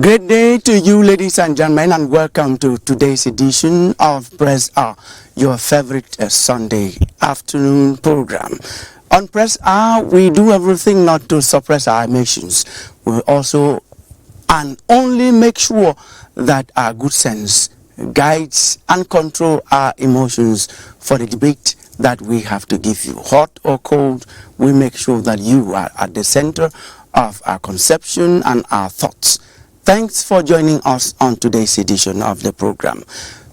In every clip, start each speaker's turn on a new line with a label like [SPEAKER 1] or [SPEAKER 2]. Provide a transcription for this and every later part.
[SPEAKER 1] Great day to you, ladies and gentlemen, and welcome to today's edition of Press R, your favorite Sunday afternoon program. On Press R, we do everything not to suppress our emotions. We also and only make sure that our good sense guides and control our emotions for the debate that we have to give you. Hot or cold, we make sure that you are at the center of our conception and our thoughts. Thanks for joining us on today's edition of the program.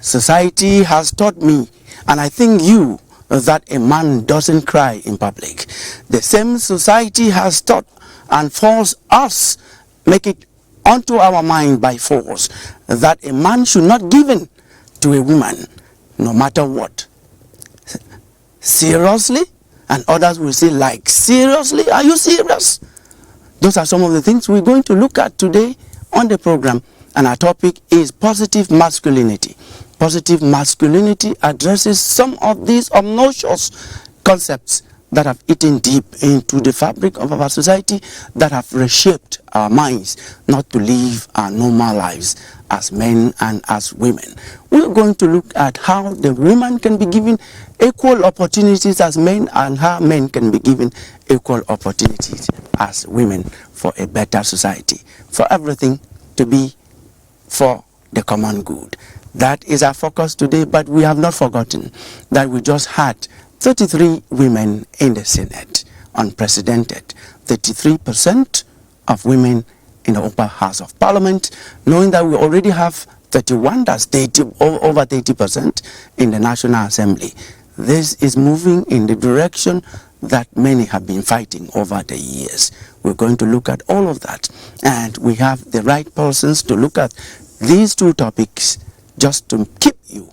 [SPEAKER 1] Society has taught me, and I think you, that a man doesn't cry in public. The same society has taught and forced us, make it onto our mind by force, that a man should not give in to a woman, no matter what. Seriously? And others will say, like, seriously? Are you serious? Those are some of the things we're going to look at today on the program, and our topic is positive masculinity. Positive masculinity addresses some of these obnoxious concepts that have eaten deep into the fabric of our society, that have reshaped our minds not to live our normal lives as men and as women. We're going to look at how the women can be given equal opportunities as men, and how men can be given equal opportunities as women for a better society, for everything to be for the common good. That is our focus today, but we have not forgotten that we just had 33 women in the Senate, unprecedented. 33% of women in the upper house of parliament, knowing that we already have 31, that's over 30% in the National Assembly. This is moving in the direction that many have been fighting over the years. We're going to look at all of that, and we have the right persons to look at these two topics just to keep you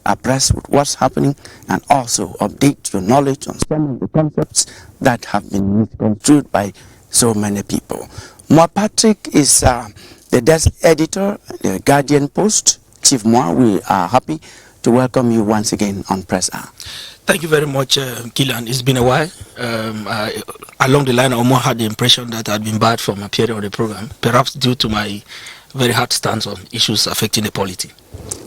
[SPEAKER 1] abreast with what's happening, and also update your knowledge on some of the concepts that have been misconstrued by so many people. Moa Patrick is the desk editor, the Guardian Post. Chief Moa, we are happy to welcome you once again on Press R.
[SPEAKER 2] Thank you very much, Kilian. It's been a while. Along the line, I almost had the impression that I'd been barred from appearing on the program, perhaps due to my very hard stance on issues affecting the polity.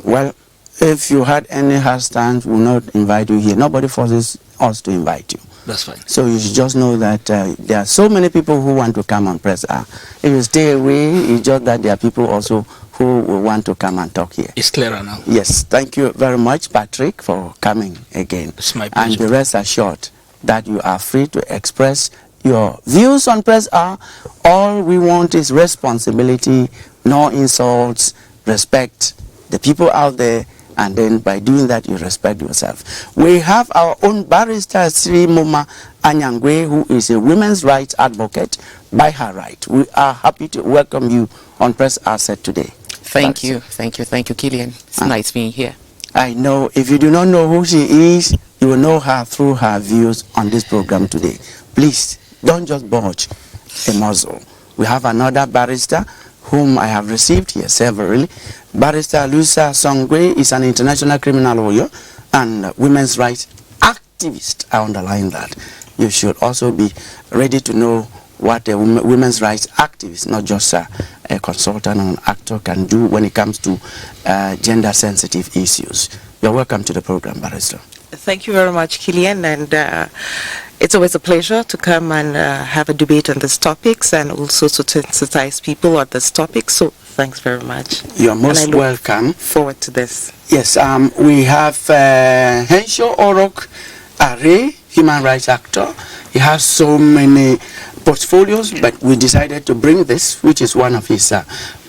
[SPEAKER 1] Well, if you had any hard stance, we will not invite you here. Nobody forces us to invite you.
[SPEAKER 2] That's fine.
[SPEAKER 1] So you should just know that there are so many people who want to come on Press R. If you stay away, it's just that there are people also who will want to come and talk here.
[SPEAKER 2] It's clearer now.
[SPEAKER 1] Yes, thank you very much, Patrick, for coming again.
[SPEAKER 2] It's my pleasure.
[SPEAKER 1] And the rest assured that you are free to express your views on Press R. All we want is responsibility, no insults, respect the people out there, and then by doing that you respect yourself. We have our own barrister, Sri Moma Anyangwe, who is a women's rights advocate by her right. We are happy to welcome you on Press R set today.
[SPEAKER 3] Thank you, Kilian. It's nice being here.
[SPEAKER 1] I know if you do not know who she is, you will know her through her views on this program today. Please, don't just budge a muzzle. We have another barrister whom I have received here severally. Barrister Luisa Songwe is an international criminal lawyer and women's rights activist. I underline that. You should also be ready to know what a women's rights activist, not just a consultant or an actor, can do when it comes to gender-sensitive issues. You're welcome to the program, Barrister.
[SPEAKER 4] Thank you very much, Kilian, and it's always a pleasure to come and have a debate on these topics, and also to sensitize people on this topic. So thanks very much.
[SPEAKER 1] You're most welcome.
[SPEAKER 4] Forward to this.
[SPEAKER 1] Yes, we have Henshaw Orok Are, human rights actor. He has so many portfolios, but we decided to bring this, which is one of his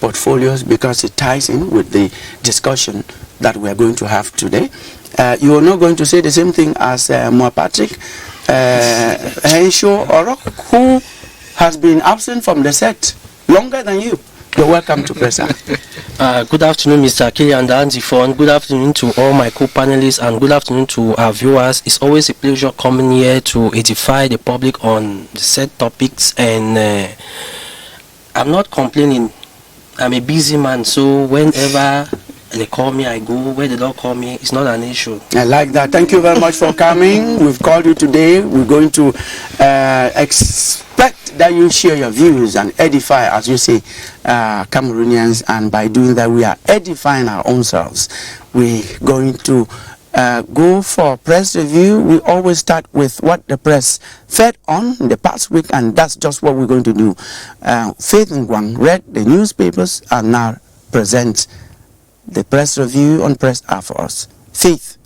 [SPEAKER 1] portfolios, because it ties in with the discussion that we are going to have today. You are not going to say the same thing as Moa Patrick. Henshaw Orok, who has been absent from the set longer than you. You're welcome to Press R.
[SPEAKER 5] Good afternoon, Mr. Kilian and Ndifon. Good afternoon to all my co-panelists, and good afternoon to our viewers. It's always a pleasure coming here to edify the public on the set topics, and I'm not complaining. I'm a busy man, so whenever They call me, I go. Where they don't call me, it's not an issue.
[SPEAKER 1] I like that. Thank you very much for coming. We've called you today. We're going to expect that you share your views and edify, as you say, Cameroonians, and by doing that we are edifying our own selves. We're going to go for press review. We always start with what the press fed on the past week, and that's just what we're going to do. Faith Ngwang read the newspapers and now presents the press review on Press R for us. Faith.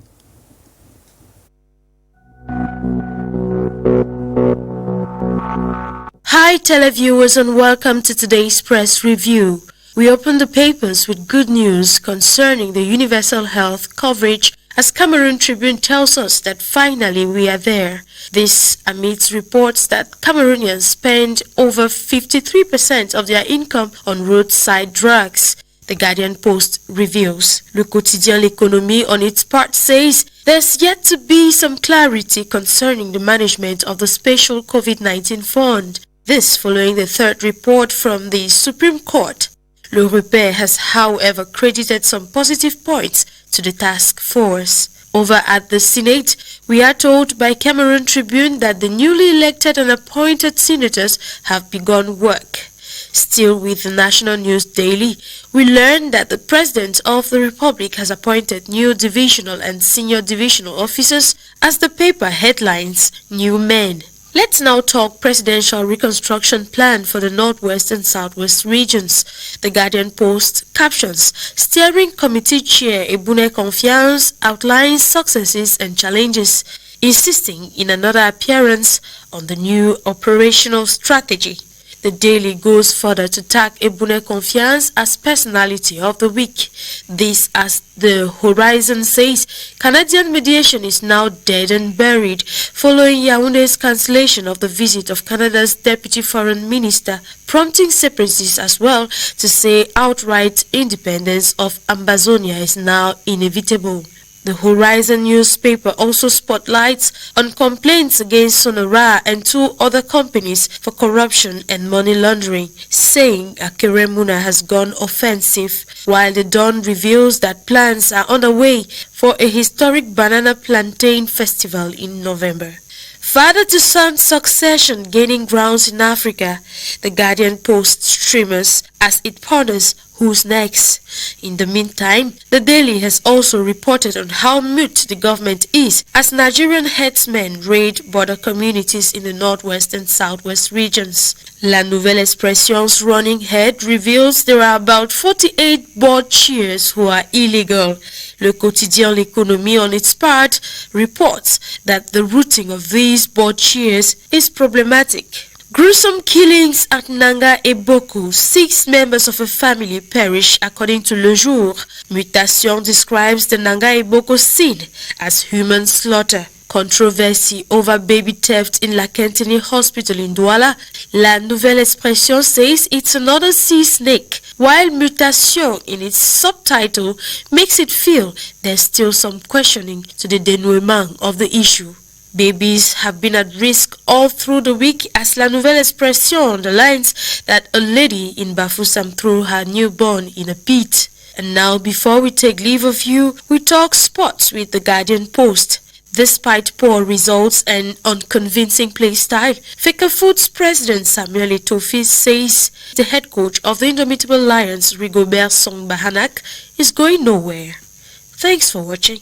[SPEAKER 6] Hi televiewers, and welcome to today's press review. We open the papers with good news concerning the universal health coverage, as Cameroon Tribune tells us that finally we are there. This amidst reports that Cameroonians spend over 53% of their income on roadside drugs. The Guardian Post reveals. Le Quotidien L'Économie on its part says there's yet to be some clarity concerning the management of the special COVID-19 fund. This following the third report from the Supreme Court. Le Repère has, however, credited some positive points to the task force. Over at the Senate, we are told by Cameroon Tribune that the newly elected and appointed senators have begun work. Still with the National News Daily, we learn that the President of the Republic has appointed new divisional and senior divisional officers as the paper headlines new men. Let's now talk presidential reconstruction plan for the Northwest and Southwest regions. The Guardian Post captions, Steering Committee Chair Ebune Confiance outlines successes and challenges, insisting in another appearance on the new operational strategy. The Daily goes further to tag Ebune Confiance as personality of the week. This, as the Horizon says, Canadian mediation is now dead and buried following Yaoundé's cancellation of the visit of Canada's Deputy Foreign Minister, prompting separatists as well to say outright independence of Ambazonia is now inevitable. The Horizon newspaper also spotlights on complaints against Sonora and two other companies for corruption and money laundering, saying Akere Muna has gone offensive, while the Dawn reveals that plans are underway for a historic banana plantain festival in November. Father-to-son succession gaining grounds in Africa, the Guardian Post streamers as it ponders who's next. In the meantime, the Daily has also reported on how mute the government is as Nigerian headsmen raid border communities in the Northwest and Southwest regions. La Nouvelle Expression's running head reveals there are about 48 board chairs who are illegal. Le Quotidien L'Économie on its part reports that the routing of these board chairs is problematic. Gruesome killings at Ndah Eboko. 6 members of a family perish according to Le Jour. Mutation describes the Ndah Eboko scene as human slaughter. Controversy over baby theft in Lakentini Hospital in Douala. La Nouvelle Expression says it's another sea snake, while Mutation in its subtitle makes it feel there's still some questioning to the denouement of the issue. Babies have been at risk all through the week as La Nouvelle Expression underlines that a lady in Bafoussam threw her newborn in a pit. And now, before we take leave of you, we talk sports with the Guardian Post. Despite poor results and unconvincing play style, Feka Foods President Samuel Etofi says the head coach of the Indomitable Lions, Rigobert Song Bahanak, is going nowhere. Thanks for watching.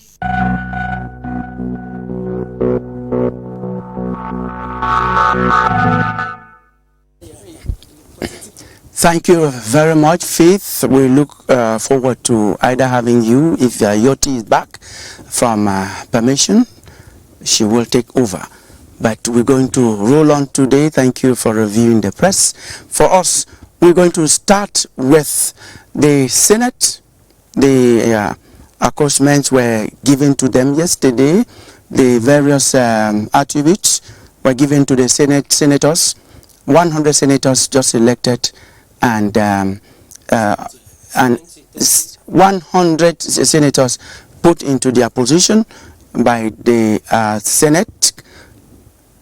[SPEAKER 1] Thank you very much, Faith. We look forward to either having you, if Yoti is back from permission, she will take over. But we're going to roll on today. Thank you for reviewing the press. For us, we're going to start with the Senate. The accomplishments were given to them yesterday. The various attributes were given to the senators. 100 senators just elected, and 100 senators put into their position by the Senate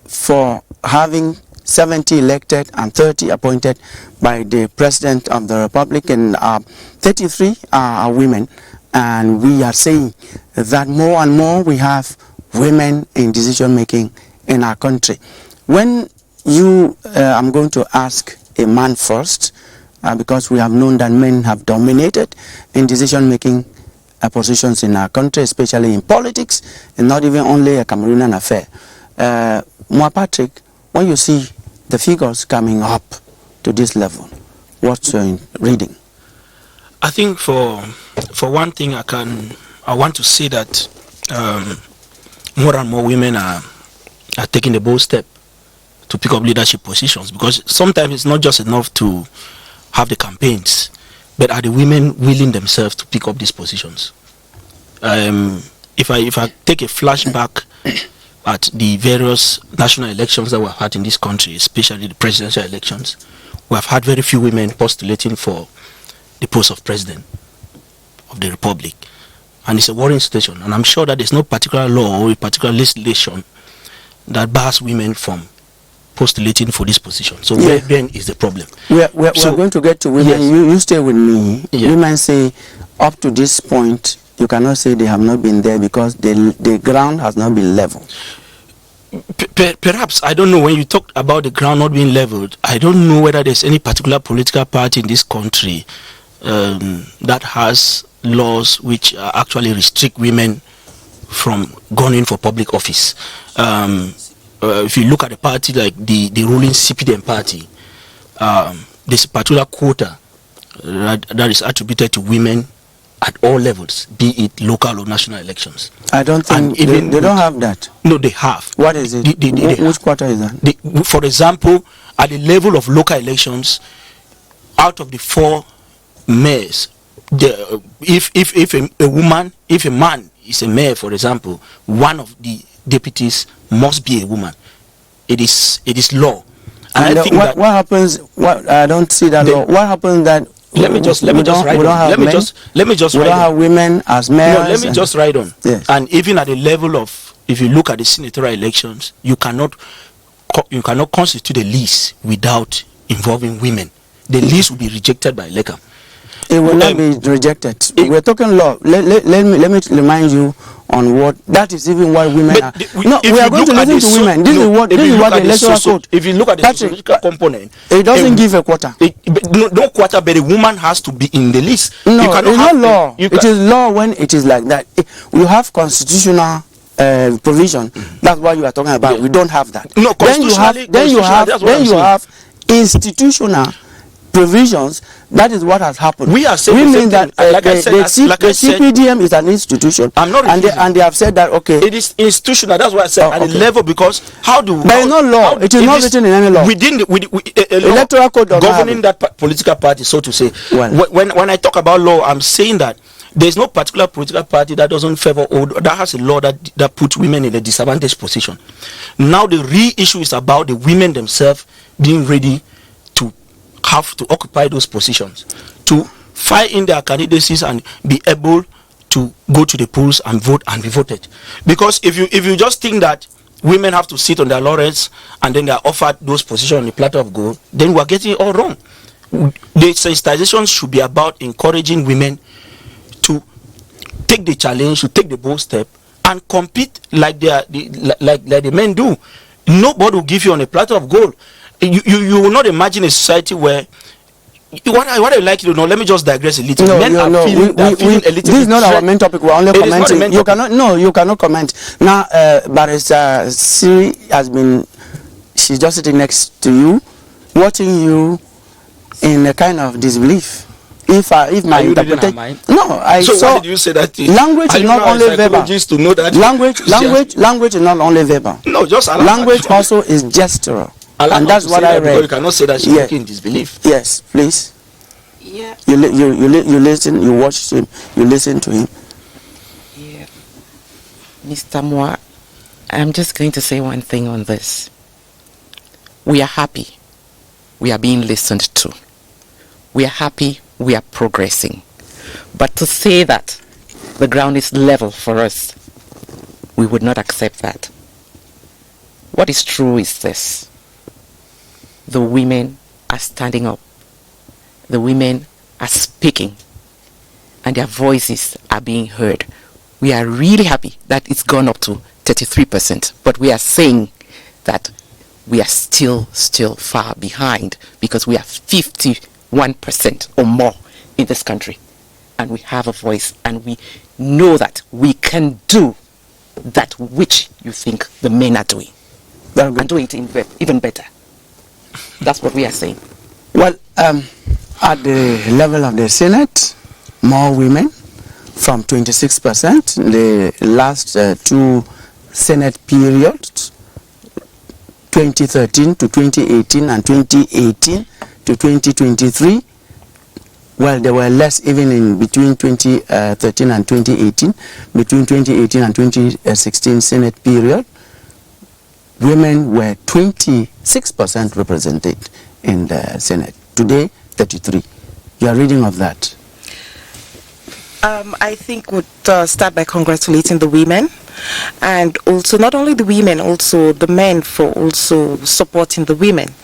[SPEAKER 1] for having 70 elected and 30 appointed by the President of the Republic, and 33 are women, And we are saying that more and more we have women in decision making in our country. When I'm going to ask a man first, because we have known that men have dominated in decision making positions in our country, especially in politics, and not even only a Cameroonian affair. Patrick, when you see the figures coming up to this level, what's your reading?
[SPEAKER 2] I think for one thing, I want to say that more and more women are taking the bold step to pick up leadership positions, because sometimes it's not just enough to have the campaigns, but are the women willing themselves to pick up these positions? If I take a flashback at the various national elections that we've had in this country, especially the presidential elections, we have had very few women postulating for the post of president of the republic, and it's a worrying situation. And I'm sure that there's no particular law or a particular legislation that bars women from postulating for this position. So where then is the problem?
[SPEAKER 1] We're going to get to women.
[SPEAKER 2] Yes.
[SPEAKER 1] You stay with me.
[SPEAKER 2] Yeah.
[SPEAKER 1] Women say up to this point you cannot say they have not been there because the ground has not been leveled.
[SPEAKER 2] Perhaps, I don't know, when you talk about the ground not being leveled, I don't know whether there's any particular political party in this country that has laws which actually restrict women from going in for public office. If you look at a party like the ruling CPDM party, there's a particular quota that is attributed to women at all levels, be it local or national elections.
[SPEAKER 1] I don't think they don't have that.
[SPEAKER 2] No, they have.
[SPEAKER 1] What is it? Which quarter is that?
[SPEAKER 2] For example, at the level of local elections, out of the 4 mayors, if a man is a mayor, for example, one of the deputies must be a woman. It is law. And I think
[SPEAKER 1] what happens? I don't see that law. What happens that?
[SPEAKER 2] Let me just write on.
[SPEAKER 1] We don't have women as mayors.
[SPEAKER 2] No, let me just write on.
[SPEAKER 1] Yes.
[SPEAKER 2] And even at the level of, if you look at the senatorial elections, you cannot constitute a list without involving women. The list will be rejected by LECA.
[SPEAKER 1] It will not be rejected. We're talking law. Let me remind you on what that is, even what women are. No, we are going to listen to women. This is what the electoral code.
[SPEAKER 2] If you look at the sociological component,
[SPEAKER 1] it doesn't give a quota.
[SPEAKER 2] No quota, but a woman has to be in the list.
[SPEAKER 1] No, it's not law. It is law when it is like that. You have constitutional provision. That's what you are talking about.
[SPEAKER 2] Yeah.
[SPEAKER 1] We don't have that.
[SPEAKER 2] No,
[SPEAKER 1] Then you have institutional provisions. That is what has happened.
[SPEAKER 2] We are saying
[SPEAKER 1] we mean that
[SPEAKER 2] the
[SPEAKER 1] CPDM is an institution.
[SPEAKER 2] I'm not
[SPEAKER 1] and they have said that it
[SPEAKER 2] is institutional. That's why I said at the level, because but
[SPEAKER 1] it's not law. It is not written in any law.
[SPEAKER 2] Within the
[SPEAKER 1] electoral code
[SPEAKER 2] governing that political party, so to say. Well, when I talk about law, I'm saying that there's no particular political party that doesn't favor or that has a law that puts women in a disadvantaged position. Now the real issue is about the women themselves being ready to have to occupy those positions, to fight in their candidacies and be able to go to the polls and vote and be voted. Because if you just think that women have to sit on their laurels and then they are offered those positions on the platter of gold, then we are getting it all wrong. The sensitization should be about encouraging women to take the challenge, to take the bold step and compete like the men do. Nobody will give you on a platter of gold. You will not imagine a society where what I like to know. Let me just digress a little. Men are feeling a little.
[SPEAKER 1] This is not our main topic. We're only commenting. You cannot comment. Now, Barrister Siri she's just sitting next to you, watching you in a kind of disbelief. If my interpretation,
[SPEAKER 2] why did you say that?
[SPEAKER 1] Language is not only verbal.
[SPEAKER 2] To know that
[SPEAKER 1] language is not only verbal.
[SPEAKER 2] No, just
[SPEAKER 1] language also is gestural. And that's what I read.
[SPEAKER 2] You cannot say that she's working in disbelief.
[SPEAKER 1] Yes, please.
[SPEAKER 4] Yeah.
[SPEAKER 1] You listen, you watch him, you listen to him.
[SPEAKER 3] Yeah. Mr. Moa, I'm just going to say one thing on this. We are happy. We are being listened to. We are happy. We are progressing. But to say that the ground is level for us, we would not accept that. What is true is this. The women are standing up. The women are speaking. and their voices are being heard. We are really happy that it's gone up to 33%, but we are saying that we are still far behind, because we are 51% or more in this country, and we have a voice, and we know that we can do that which you think the men are doing, and do it even better. That's what we are saying.
[SPEAKER 1] Well, at the level of the Senate, more women, from 26%, the last two Senate periods, 2013 to 2018 and 2018 to 2023. Well, there were less even in between 2013 and 2018. Between 2018 and 2016 Senate period, women were 26% represented in the Senate. Today, 33. You are reading of that.
[SPEAKER 4] I think we'd start by congratulating the women, and also not only the women, also the men, for also supporting the women.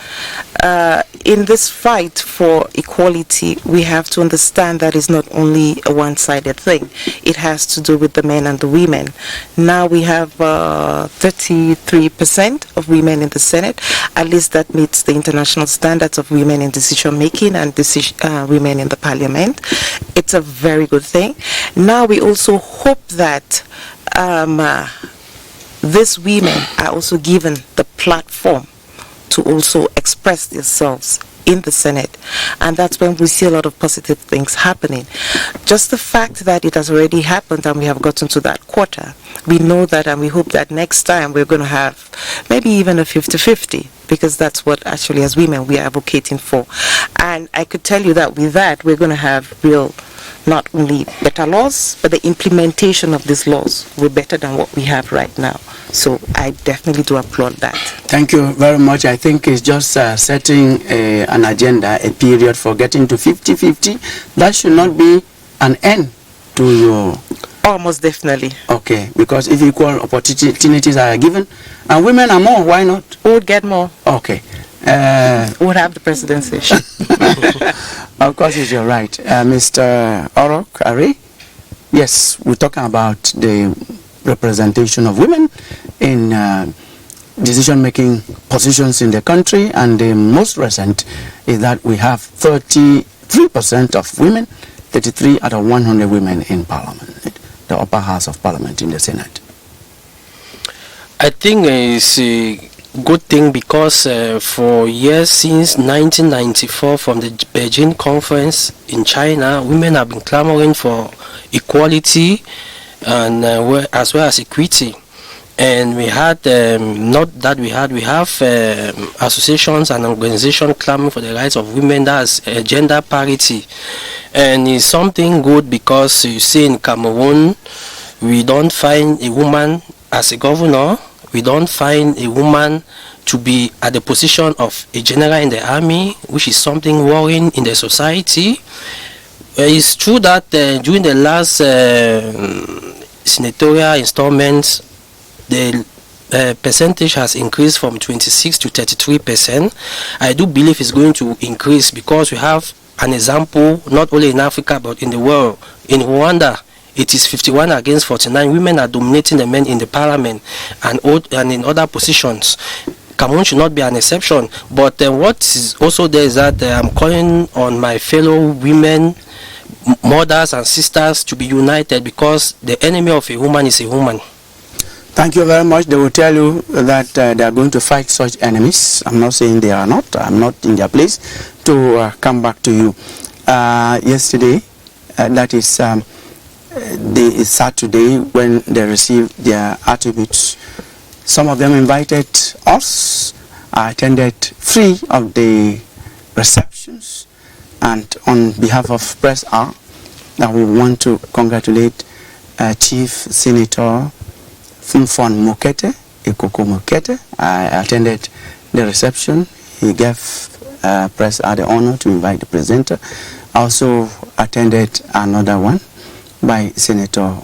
[SPEAKER 4] In this fight for equality, we have to understand that it's not only a one-sided thing. It has to do with the men and the women. Now we have 33% of women in the Senate. At least that meets the international standards of women in decision-making and women in the parliament. It's a very good thing. Now we also hope that these women are also given the platform to also express themselves in the Senate, and that's when we see a lot of positive things happening. Just the fact that it has already happened and we have gotten to that quarter, we know that, and we hope that next time we're going to have maybe even a 50-50, because that's what actually as women we are advocating for. And I could tell you that with that we're going to have real, not only better laws, but the implementation of these laws will be better than what we have right now. So I definitely do applaud that.
[SPEAKER 1] Thank you very much. I think it's just setting an agenda, a period for getting to 50-50. That should not be an end to your...
[SPEAKER 4] Almost definitely.
[SPEAKER 1] Okay, because if equal opportunities are given, and women are more, why not?
[SPEAKER 4] We would get more.
[SPEAKER 1] Okay.
[SPEAKER 4] We would have the presidency.
[SPEAKER 1] Of course, you're right. Mr. Orok Ari, yes, we're talking about the representation of women in decision-making positions in the country, and the most recent is that we have 33% of women, 33 out of 100 women in Parliament, the upper house of Parliament in the Senate.
[SPEAKER 5] I think it's a good thing, because for years since 1994, from the Beijing conference in China, women have been clamoring for equality and as well as equity. And we had, we have associations and organizations clamoring for the rights of women, that's gender parity. And it's something good, because you see in Cameroon, we don't find a woman as a governor, we don't find a woman to be at the position of a general in the army, which is something worrying in the society. It's true that during the last senatorial installments, the percentage has increased from 26 to 33%. I do believe it's going to increase, because we have an example not only in Africa but in the world. In Rwanda, it is 51 against 49. Women are dominating the men in the parliament and in other positions. Cameroon should not be an exception. But what is also there is that I'm calling on my fellow women, mothers and sisters, to be united, because the enemy of a woman is a woman.
[SPEAKER 1] Thank you very much. They will tell you that they are going to fight such enemies. I'm not saying they are not. I'm not in their place to come back to you. Yesterday, that is the Saturday, when they received their attributes, some of them invited us. I attended 3 of the receptions, and on behalf of Press R, I would want to congratulate Chief Senator Ndifon Mokete, Ikoko Mokete. I attended the reception. He gave Press R the honor to invite the presenter. I also attended another one by Senator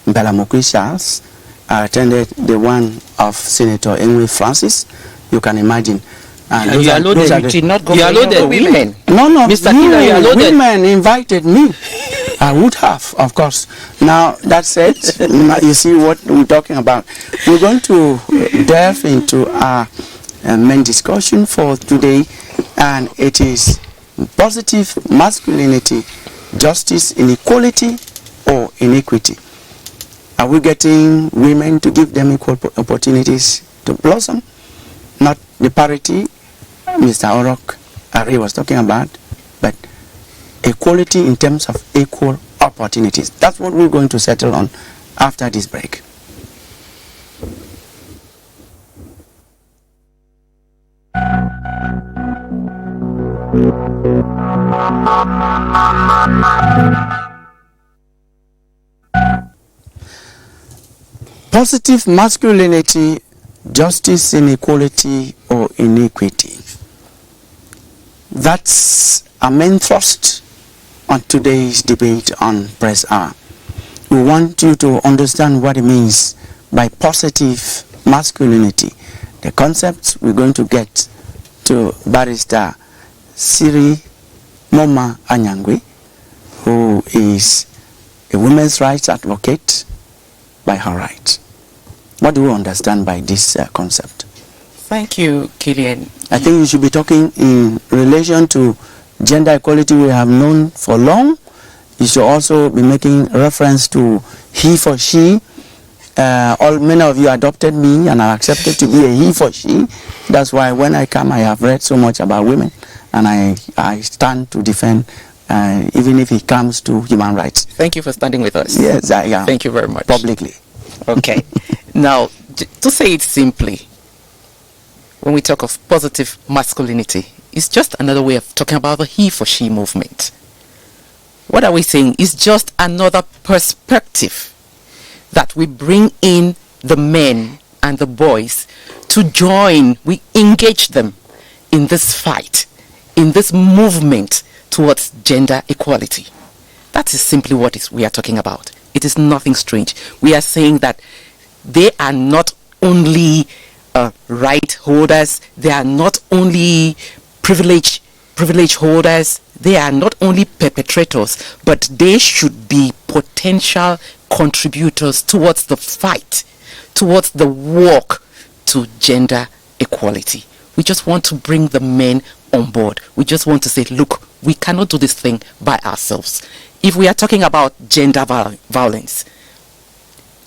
[SPEAKER 1] Mbelamokri Charles. I attended the one of Senator Enwe Francis. You can imagine. And
[SPEAKER 3] you are loaded. You did not go for women.
[SPEAKER 1] No,
[SPEAKER 3] Mr. Kilian, you are loaded.
[SPEAKER 1] Women invited me. I would have, of course. Now, that said, you see what we're talking about. We're going to delve into our main discussion for today, and it is positive masculinity, justice, inequality, or inequity. Are we getting women to give them equal opportunities to blossom? Not the parity Mr. Orok Ari was talking about, but equality in terms of equal opportunities. That's what we're going to settle on after this break. Positive masculinity, justice, inequality, or inequity. That's our main thrust on today's debate on Press Hour. We want you to understand what it means by positive masculinity. The concepts we're going to get to Barrister Siri Moma Anyangwe, who is a women's rights advocate by her right. What do you understand by this concept?
[SPEAKER 3] Thank you, Kilian.
[SPEAKER 1] I think you should be talking in relation to gender equality we have known for long. You should also be making reference to he for she. Many of you adopted me and are accepted to be a he for she. That's why when I come, I have read so much about women, and I stand to defend even if it comes to human rights.
[SPEAKER 3] Thank you for standing with us.
[SPEAKER 1] Yes, I am.
[SPEAKER 3] Thank you very much.
[SPEAKER 1] Publicly.
[SPEAKER 3] Okay. Now, to say it simply, when we talk of positive masculinity, it's just another way of talking about the he for she movement. What are we saying? It's just another perspective that we bring in the men and the boys to join, we engage them in this fight, in this movement towards gender equality. That is simply what we are talking about. It is nothing strange. We are saying that they are not only right holders, they are not only privilege holders, they are not only perpetrators, but they should be potential contributors towards the fight, towards the walk to gender equality. We just want to bring the men on board. We just want to say, look, we cannot do this thing by ourselves. If we are talking about gender violence,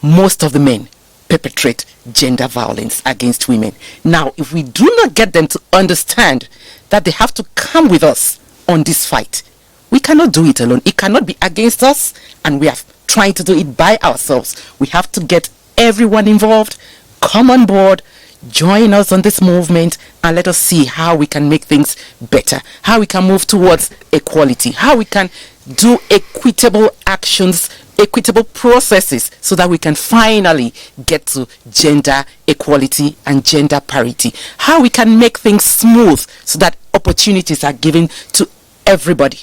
[SPEAKER 3] most of the men perpetrate gender violence against women. Now, if we do not get them to understand that they have to come with us on this fight, we cannot do it alone. It cannot be against us, and we are trying to do it by ourselves. We have to get everyone involved, come on board, join us on this movement, and let us see how we can make things better, how we can move towards equality, how we can do equitable actions, equitable processes, so that we can finally get to gender equality and gender parity, how we can make things smooth so that opportunities are given to everybody.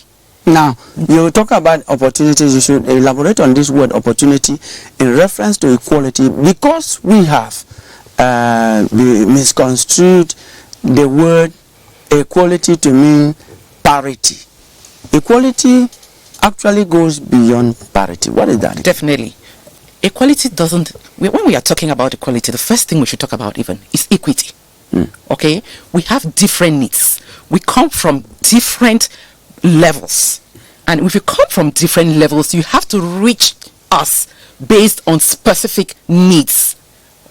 [SPEAKER 1] Now, you talk about opportunities. You should elaborate on this word opportunity in reference to equality, because we have misconstrued the word equality to mean parity. Equality actually goes beyond parity. What is that?
[SPEAKER 3] Definitely. Equality doesn't, when we are talking about equality, the first thing we should talk about even is equity. Okay? We have different needs. We come from different levels. And if you come from different levels, you have to reach us based on specific needs.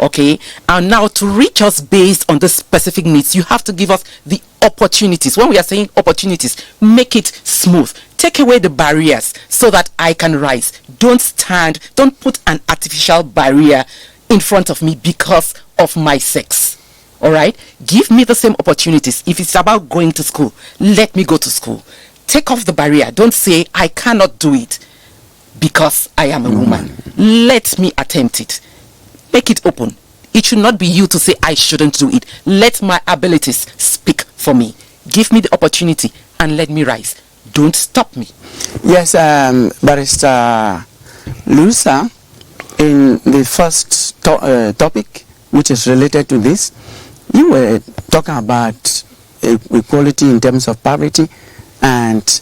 [SPEAKER 3] Okay, and now to reach us based on the specific needs, you have to give us the opportunities. When we are saying opportunities, make it smooth. Take away the barriers so that I can rise. Don't put an artificial barrier in front of me because of my sex. All right, give me the same opportunities. If it's about going to school, let me go to school. Take off the barrier. Don't say I cannot do it because I am a woman. Let me attempt it. Make it open. It should not be you to say I shouldn't do it. Let my abilities speak for me. Give me the opportunity and let me rise. Don't stop me.
[SPEAKER 1] Yes, Barrister Lusa, in the first topic, which is related to this, you were talking about equality in terms of parity and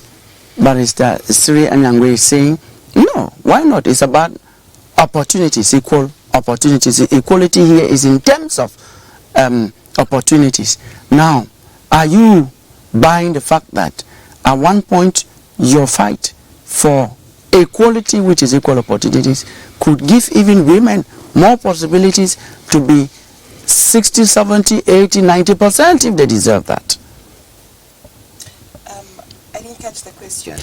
[SPEAKER 1] Barrister Sri Anyangwe is saying, no, why not? It's about opportunities, equal opportunities. Equality here is in terms of opportunities. Now, are you buying the fact that at one point your fight for equality, which is equal opportunities, could give even women more possibilities to be 60, 70, 80, 90% if they deserve that?
[SPEAKER 4] I didn't catch the question.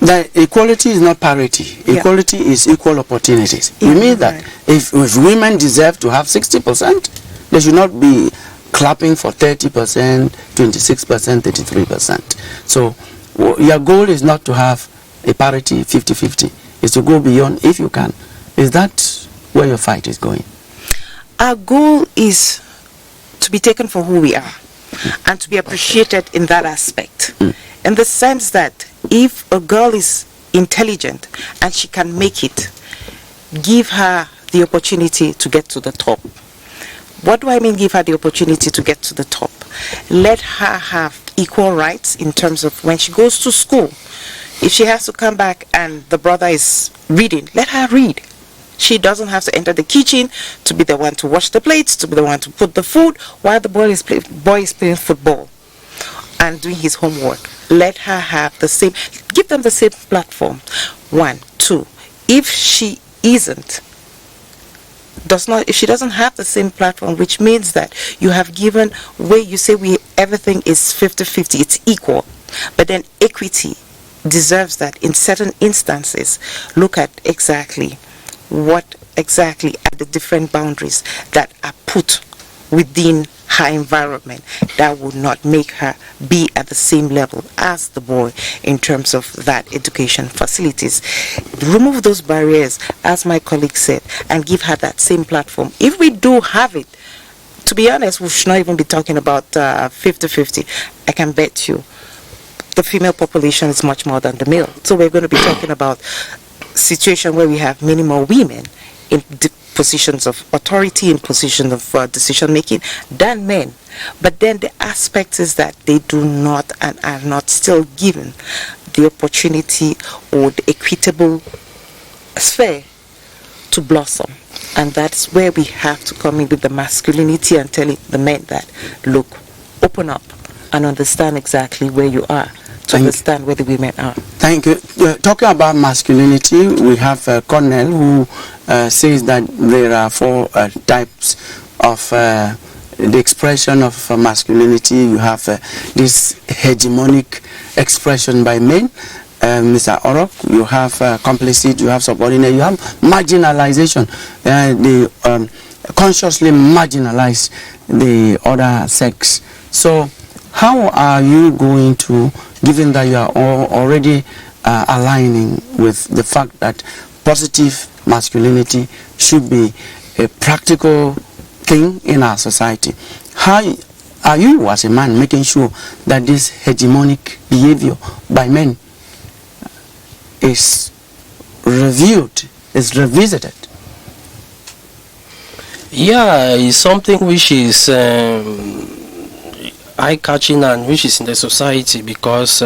[SPEAKER 1] That equality is not parity.
[SPEAKER 4] Yeah.
[SPEAKER 1] Equality is equal opportunities.
[SPEAKER 4] Yeah,
[SPEAKER 1] You mean that
[SPEAKER 4] right.
[SPEAKER 1] if women deserve to have 60%, they should not be clapping for 30%, 26%, 33%. So your goal is not to have a parity 50-50. It's to go beyond if you can. Is that where your fight is going?
[SPEAKER 4] Our goal is to be taken for who we are and to be appreciated in that aspect. In the sense that if a girl is intelligent and she can make it, give her the opportunity to get to the top. What do I mean give her the opportunity to get to the top? Let her have equal rights in terms of when she goes to school. If she has to come back and the brother is reading, let her read. She doesn't have to enter the kitchen to be the one to wash the plates, to be the one to put the food while the boy is playing football and doing his homework. Let her have the same, give them the same platform. 1, 2. If she isn't, if she doesn't have the same platform, which means that you have given where you say everything is 50-50, it's equal, but then equity deserves that in certain instances. Look at exactly what exactly are the different boundaries that are put within her environment that would not make her be at the same level as the boy in terms of that education facilities. Remove those barriers, as my colleague said, and give her that same platform. If we do have it, to be honest, we should not even be talking about 50-50. I can bet you the female population is much more than the male. So we're going to be talking about situation where we have many more women in positions of authority, in positions of decision making than men. But then the aspect is that they do not and are not still given the opportunity or the equitable sphere to blossom. And that's where we have to come in with the masculinity and telling the men that, look, open up and understand exactly where you are, to understand where the women are.
[SPEAKER 1] Thank you. Talking about masculinity, we have Cornell who says that there are 4 types of the expression of masculinity. You have this hegemonic expression by men, Mr. Orok, you have complicit, you have subordinate, you have marginalization. They consciously marginalize the other sex. So how are you going to, given that you are already aligning with the fact that positive masculinity should be a practical thing in our society, how are you as a man making sure that this hegemonic behavior by men is reviewed, is revisited?
[SPEAKER 5] Yeah, it's something which is eye-catching and which is in the society, because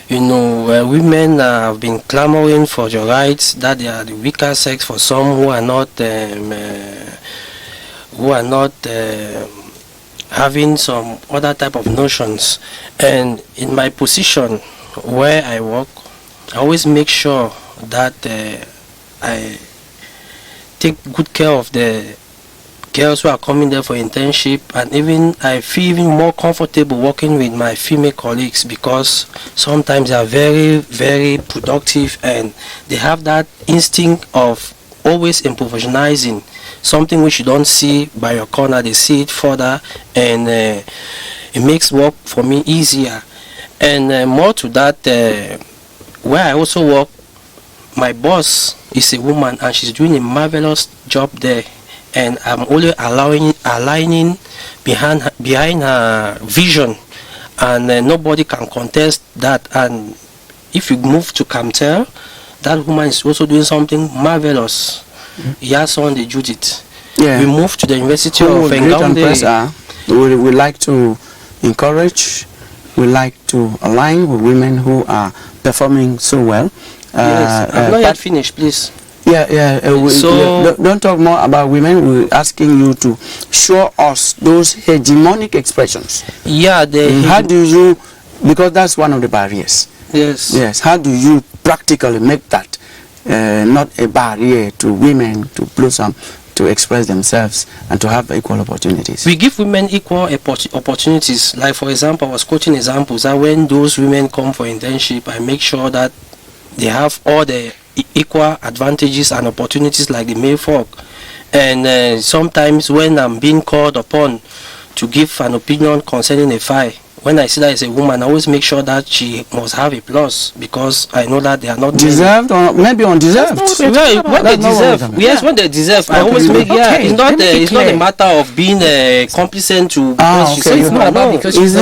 [SPEAKER 5] women have been clamoring for your rights, that they are the weaker sex for some who are not having some other type of notions. And in my position where I work, I always make sure that I take good care of the girls who are coming there for internship, and even I feel even more comfortable working with my female colleagues, because sometimes they are very, very productive and they have that instinct of always improvising, something which you don't see by your corner, they see it further, and it makes work for me easier. And more to that, where I also work, my boss is a woman and she's doing a marvelous job there, and I'm only aligning behind her vision, and nobody can contest that. And if you move to Camtel, that woman is also doing something marvelous. Yes, on the Judith.
[SPEAKER 1] Yeah.
[SPEAKER 5] We moved to the University of Ngaoundé.
[SPEAKER 1] We would like to encourage we like to align with women who are performing so well.
[SPEAKER 5] Yes, I'm not yet finished, please.
[SPEAKER 1] Don't talk more about women. We're asking you to show us those hegemonic expressions.
[SPEAKER 5] Yeah,
[SPEAKER 1] how do you, because that's one of the barriers.
[SPEAKER 5] Yes.
[SPEAKER 1] How do you practically make that not a barrier to women to blossom, to express themselves, and to have equal opportunities?
[SPEAKER 5] We give women equal opportunities. Like, for example, I was quoting examples that when those women come for internship, I make sure that they have all the equal advantages and opportunities like the male folk. And sometimes when I'm being called upon to give an opinion concerning a file, when I see that as a woman, I always make sure that she must have a plus, because I know that they are not
[SPEAKER 1] deserved or maybe undeserved.
[SPEAKER 5] When they deserve, yes, when they deserve, I always make it's not a matter of being complacent to.
[SPEAKER 3] It's not about because she's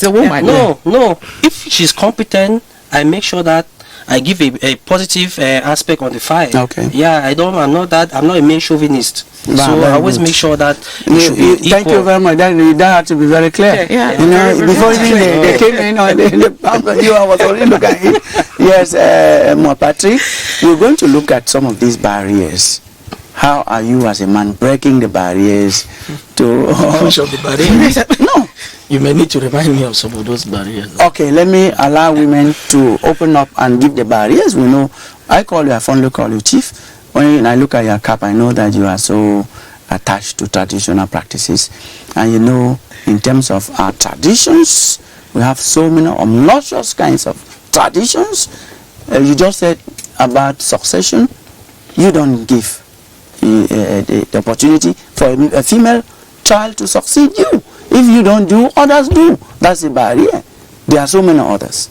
[SPEAKER 3] a woman.
[SPEAKER 5] No. If she's competent, I make sure that I give a positive aspect on the file.
[SPEAKER 1] Okay.
[SPEAKER 5] Yeah, I'm not a male chauvinist. So I always make sure that
[SPEAKER 1] thank you very much. That had to be very clear.
[SPEAKER 3] Yeah.
[SPEAKER 1] You know, before they came in on the you, I was already looking at it. Yes, Mo Patrick, we're going to look at some of these barriers. How are you as a man breaking the barriers to
[SPEAKER 2] push up the barriers?
[SPEAKER 1] No.
[SPEAKER 2] You may need to remind me of some of those barriers.
[SPEAKER 1] Okay, let me allow women to open up and give the barriers. We know, I fondly call you chief. When I look at your cap, I know that you are so attached to traditional practices. And you know, in terms of our traditions, we have so many obnoxious kinds of traditions. You just said about succession. You don't give the opportunity for a female child to succeed you. If you don't do, others do. That's the barrier. There are so many others.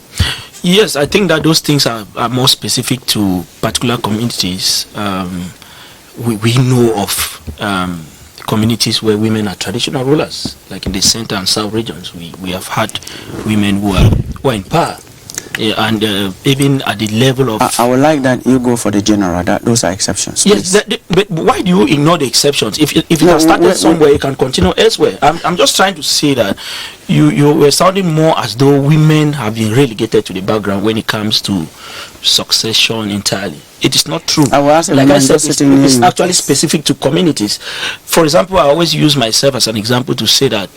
[SPEAKER 2] Yes, I think that those things are more specific to particular communities. We know of communities where women are traditional rulers, like in the center and south regions. We have had women who are in power. And even at the level of...
[SPEAKER 1] I would like that you go for the general, that those are exceptions.
[SPEAKER 2] Yes, but why do you ignore the exceptions? If it has started somewhere, it can continue elsewhere. I'm just trying to say that you were sounding more as though women have been relegated to the background when it comes to succession entirely. It is not true.
[SPEAKER 1] Like I said,
[SPEAKER 2] it's actually specific to communities. For example, I always use myself as an example to say that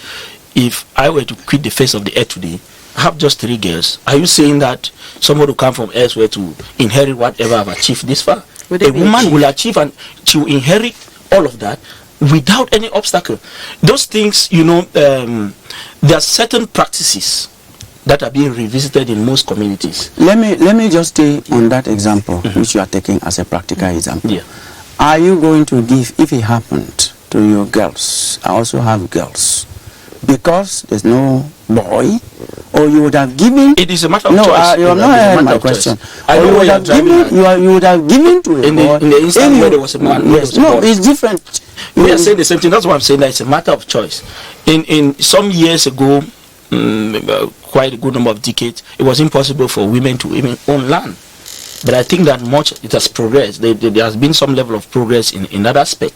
[SPEAKER 2] if I were to quit the face of the earth today, I have just 3 girls. Are you saying that someone who come from elsewhere to inherit whatever I've achieved this far? A woman will achieve and she will inherit all of that without any obstacle. Those things, you know, there are certain practices that are being revisited in most communities.
[SPEAKER 1] Let me just stay on that example, which you are taking as a practical example.
[SPEAKER 2] Yeah.
[SPEAKER 1] Are you going to give, if it happened to your girls, I also have girls, because there's no boy, or you would have given...
[SPEAKER 2] It is a matter of choice.
[SPEAKER 1] No, you have not heard my question.
[SPEAKER 2] I know what you're driving at.
[SPEAKER 1] You would have given to a boy...
[SPEAKER 2] In the instance where there was a man.
[SPEAKER 1] Yes, no, it's different.
[SPEAKER 2] We are saying the same thing. That's why I'm saying that it's a matter of choice. In some years ago, quite a good number of decades, it was impossible for women to even own land. But I think that much it has progressed. There has been some level of progress in that aspect.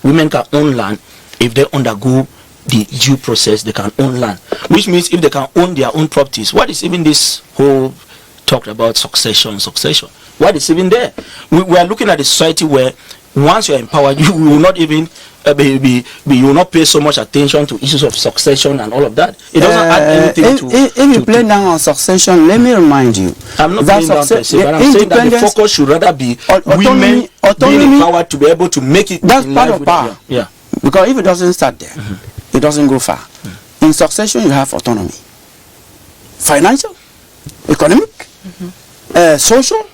[SPEAKER 2] Women can own land if they undergo the due process. They can own land, which means if they can own their own properties. What is even this whole talk about succession? What is even there? We are looking at a society where once you're empowered, you will not even you will not pay so much attention to issues of succession and all of that. It doesn't add anything
[SPEAKER 1] if you play down on succession, let me remind you.
[SPEAKER 2] I'm not playing down per se, but I'm saying that the focus should rather be women being empowered to be able to make it.
[SPEAKER 1] That's part of power.
[SPEAKER 2] Yeah.
[SPEAKER 1] Because if it doesn't start there, it doesn't go far. In succession, you have autonomy. Financial, economic, social,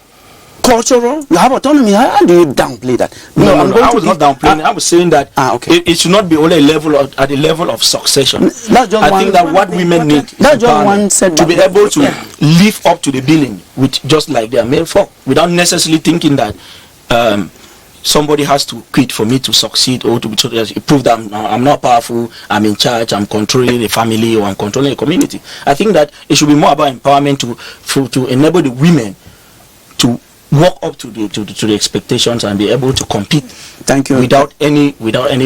[SPEAKER 1] cultural, you have autonomy. How do you downplay that?
[SPEAKER 2] No, I was not downplaying. I was saying that it should not be only at the level of succession. I think that what women need is to be able to live up to the billing with just like their male folk, without necessarily thinking that somebody has to quit for me to succeed or to prove that I'm not powerful, I'm in charge, I'm controlling a family, or I'm controlling a community. I think that it should be more about empowerment to enable the women to walk up to the expectations and be able to compete.
[SPEAKER 1] Thank you.
[SPEAKER 2] Without any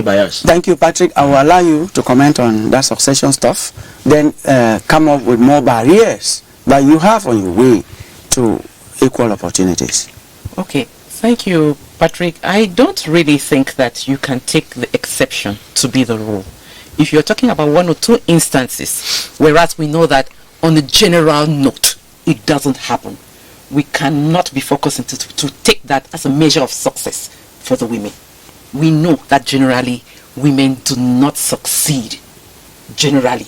[SPEAKER 2] bias.
[SPEAKER 1] Thank you, Patrick. I will allow you to comment on that succession stuff. Then come up with more barriers that you have on your way to equal opportunities.
[SPEAKER 3] Okay, thank you, Patrick. I don't really think that you can take the exception to be the rule. If you're talking about one or two instances, whereas we know that on a general note, it doesn't happen, we cannot be focusing to take that as a measure of success for the women. We know that generally women do not succeed. Generally.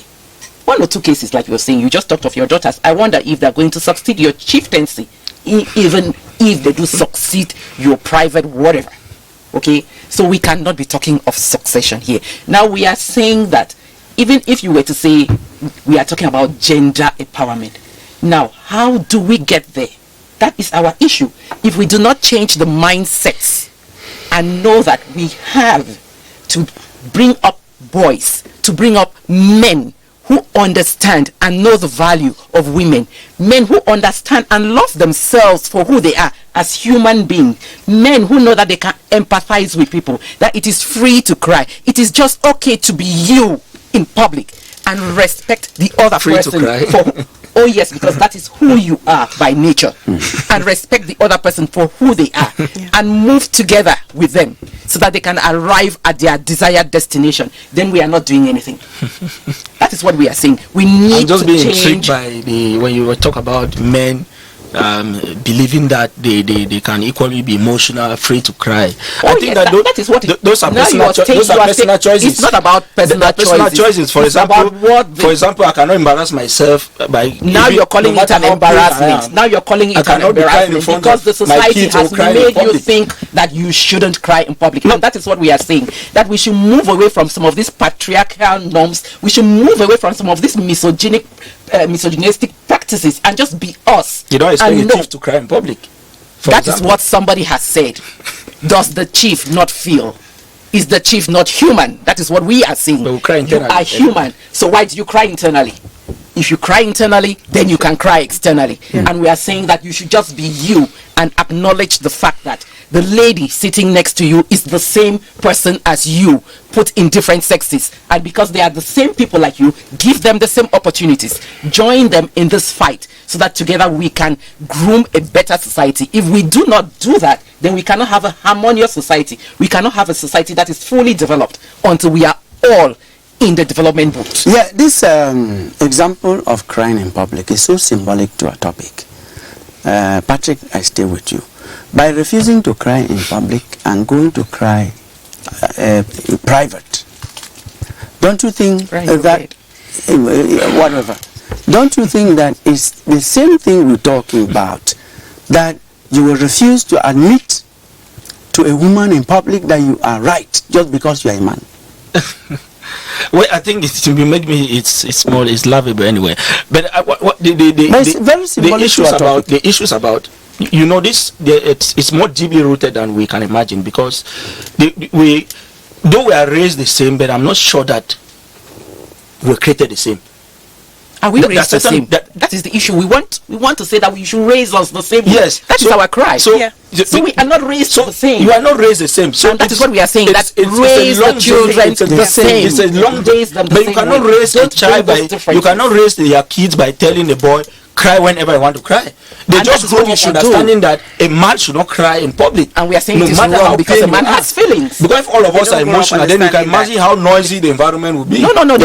[SPEAKER 3] One or two cases, like you were saying, you just talked of your daughters. I wonder if they're going to succeed your chieftaincy, even if they do succeed your private whatever. Okay? So we cannot be talking of succession here. Now we are saying that even if you were to say we are talking about gender empowerment, now how do we get there? That is our issue. If we do not change the mindsets and know that we have to bring up boys, to bring up men who understand and know the value of women, men who understand and love themselves for who they are as human beings, men who know that they can empathize with people, that it is free to cry, it is just okay to be you in public and respect the other
[SPEAKER 2] Free
[SPEAKER 3] person
[SPEAKER 2] to cry.
[SPEAKER 3] for oh yes, because that is who you are by nature, and respect the other person for who they are, and move together with them so that they can arrive at their desired destination. Then we are not doing anything. That is what we are saying. We need
[SPEAKER 2] I'm just
[SPEAKER 3] to
[SPEAKER 2] being
[SPEAKER 3] change.
[SPEAKER 2] intrigued by when you talk about men believing that they can equally be emotional, free to cry.
[SPEAKER 3] Oh,
[SPEAKER 2] I think
[SPEAKER 3] yes,
[SPEAKER 2] that
[SPEAKER 3] that is what it,
[SPEAKER 2] those are
[SPEAKER 3] now you
[SPEAKER 2] personal
[SPEAKER 3] are
[SPEAKER 2] choices.
[SPEAKER 3] It's not about personal
[SPEAKER 2] choices. For
[SPEAKER 3] it's
[SPEAKER 2] example,
[SPEAKER 3] about what
[SPEAKER 2] for example, I cannot embarrass myself by
[SPEAKER 3] now you're calling it an embarrassment. Now you're calling it an embarrassment because the society has made you think that you shouldn't cry in public. And that is what we are saying. That we should move away from some of these patriarchal norms. We should move away from some of these misogynistic practices and just be us.
[SPEAKER 2] You don't expect a chief to cry in public.
[SPEAKER 3] That is what somebody has said. Does the chief not feel? Is the chief not human? That is what we are saying.
[SPEAKER 2] But we cry
[SPEAKER 3] you
[SPEAKER 2] internally.
[SPEAKER 3] are human. So why do you cry internally? If you cry internally, then you can cry externally. And we are saying that you should just be you and acknowledge the fact that the lady sitting next to you is the same person as you, put in different sexes. And because they are the same people like you, give them the same opportunities. Join them in this fight so that together we can groom a better society. If we do not do that, then we cannot have a harmonious society. We cannot have a society that is fully developed until we are all in the development boat.
[SPEAKER 1] Yeah, this example of crying in public is so symbolic to our topic. Patrick, I stay with you. By refusing to cry in public and going to cry in private, don't you think that, whatever, don't you think that it's the same thing we're talking about, that you will refuse to admit to a woman in public that you are right just because you are a man?
[SPEAKER 2] Well, I think it's small, it's lovable anyway. But
[SPEAKER 1] it's very symbolic
[SPEAKER 2] the issues about you know this it's more deeply rooted than we can imagine, because though we are raised the same, but I'm not sure that we're created the same.
[SPEAKER 3] Are we raised the same? That is the issue. We want to say that we should raise us the same.
[SPEAKER 2] Yes,
[SPEAKER 3] that is our cry.
[SPEAKER 2] So,
[SPEAKER 3] so we are not raised the same.
[SPEAKER 2] You are not raised the same. So
[SPEAKER 3] and that is what we are saying. That raise the children the same.
[SPEAKER 2] It's a long raise them the same. But you cannot raise a child by you cannot raise your kids by telling the boy cry whenever you want to cry. They just grow up understanding that a man should not cry in public.
[SPEAKER 3] And we are saying it is wrong because a man has feelings.
[SPEAKER 2] Because if all of us are emotional, then you can imagine how noisy the environment will be.
[SPEAKER 3] No. You are not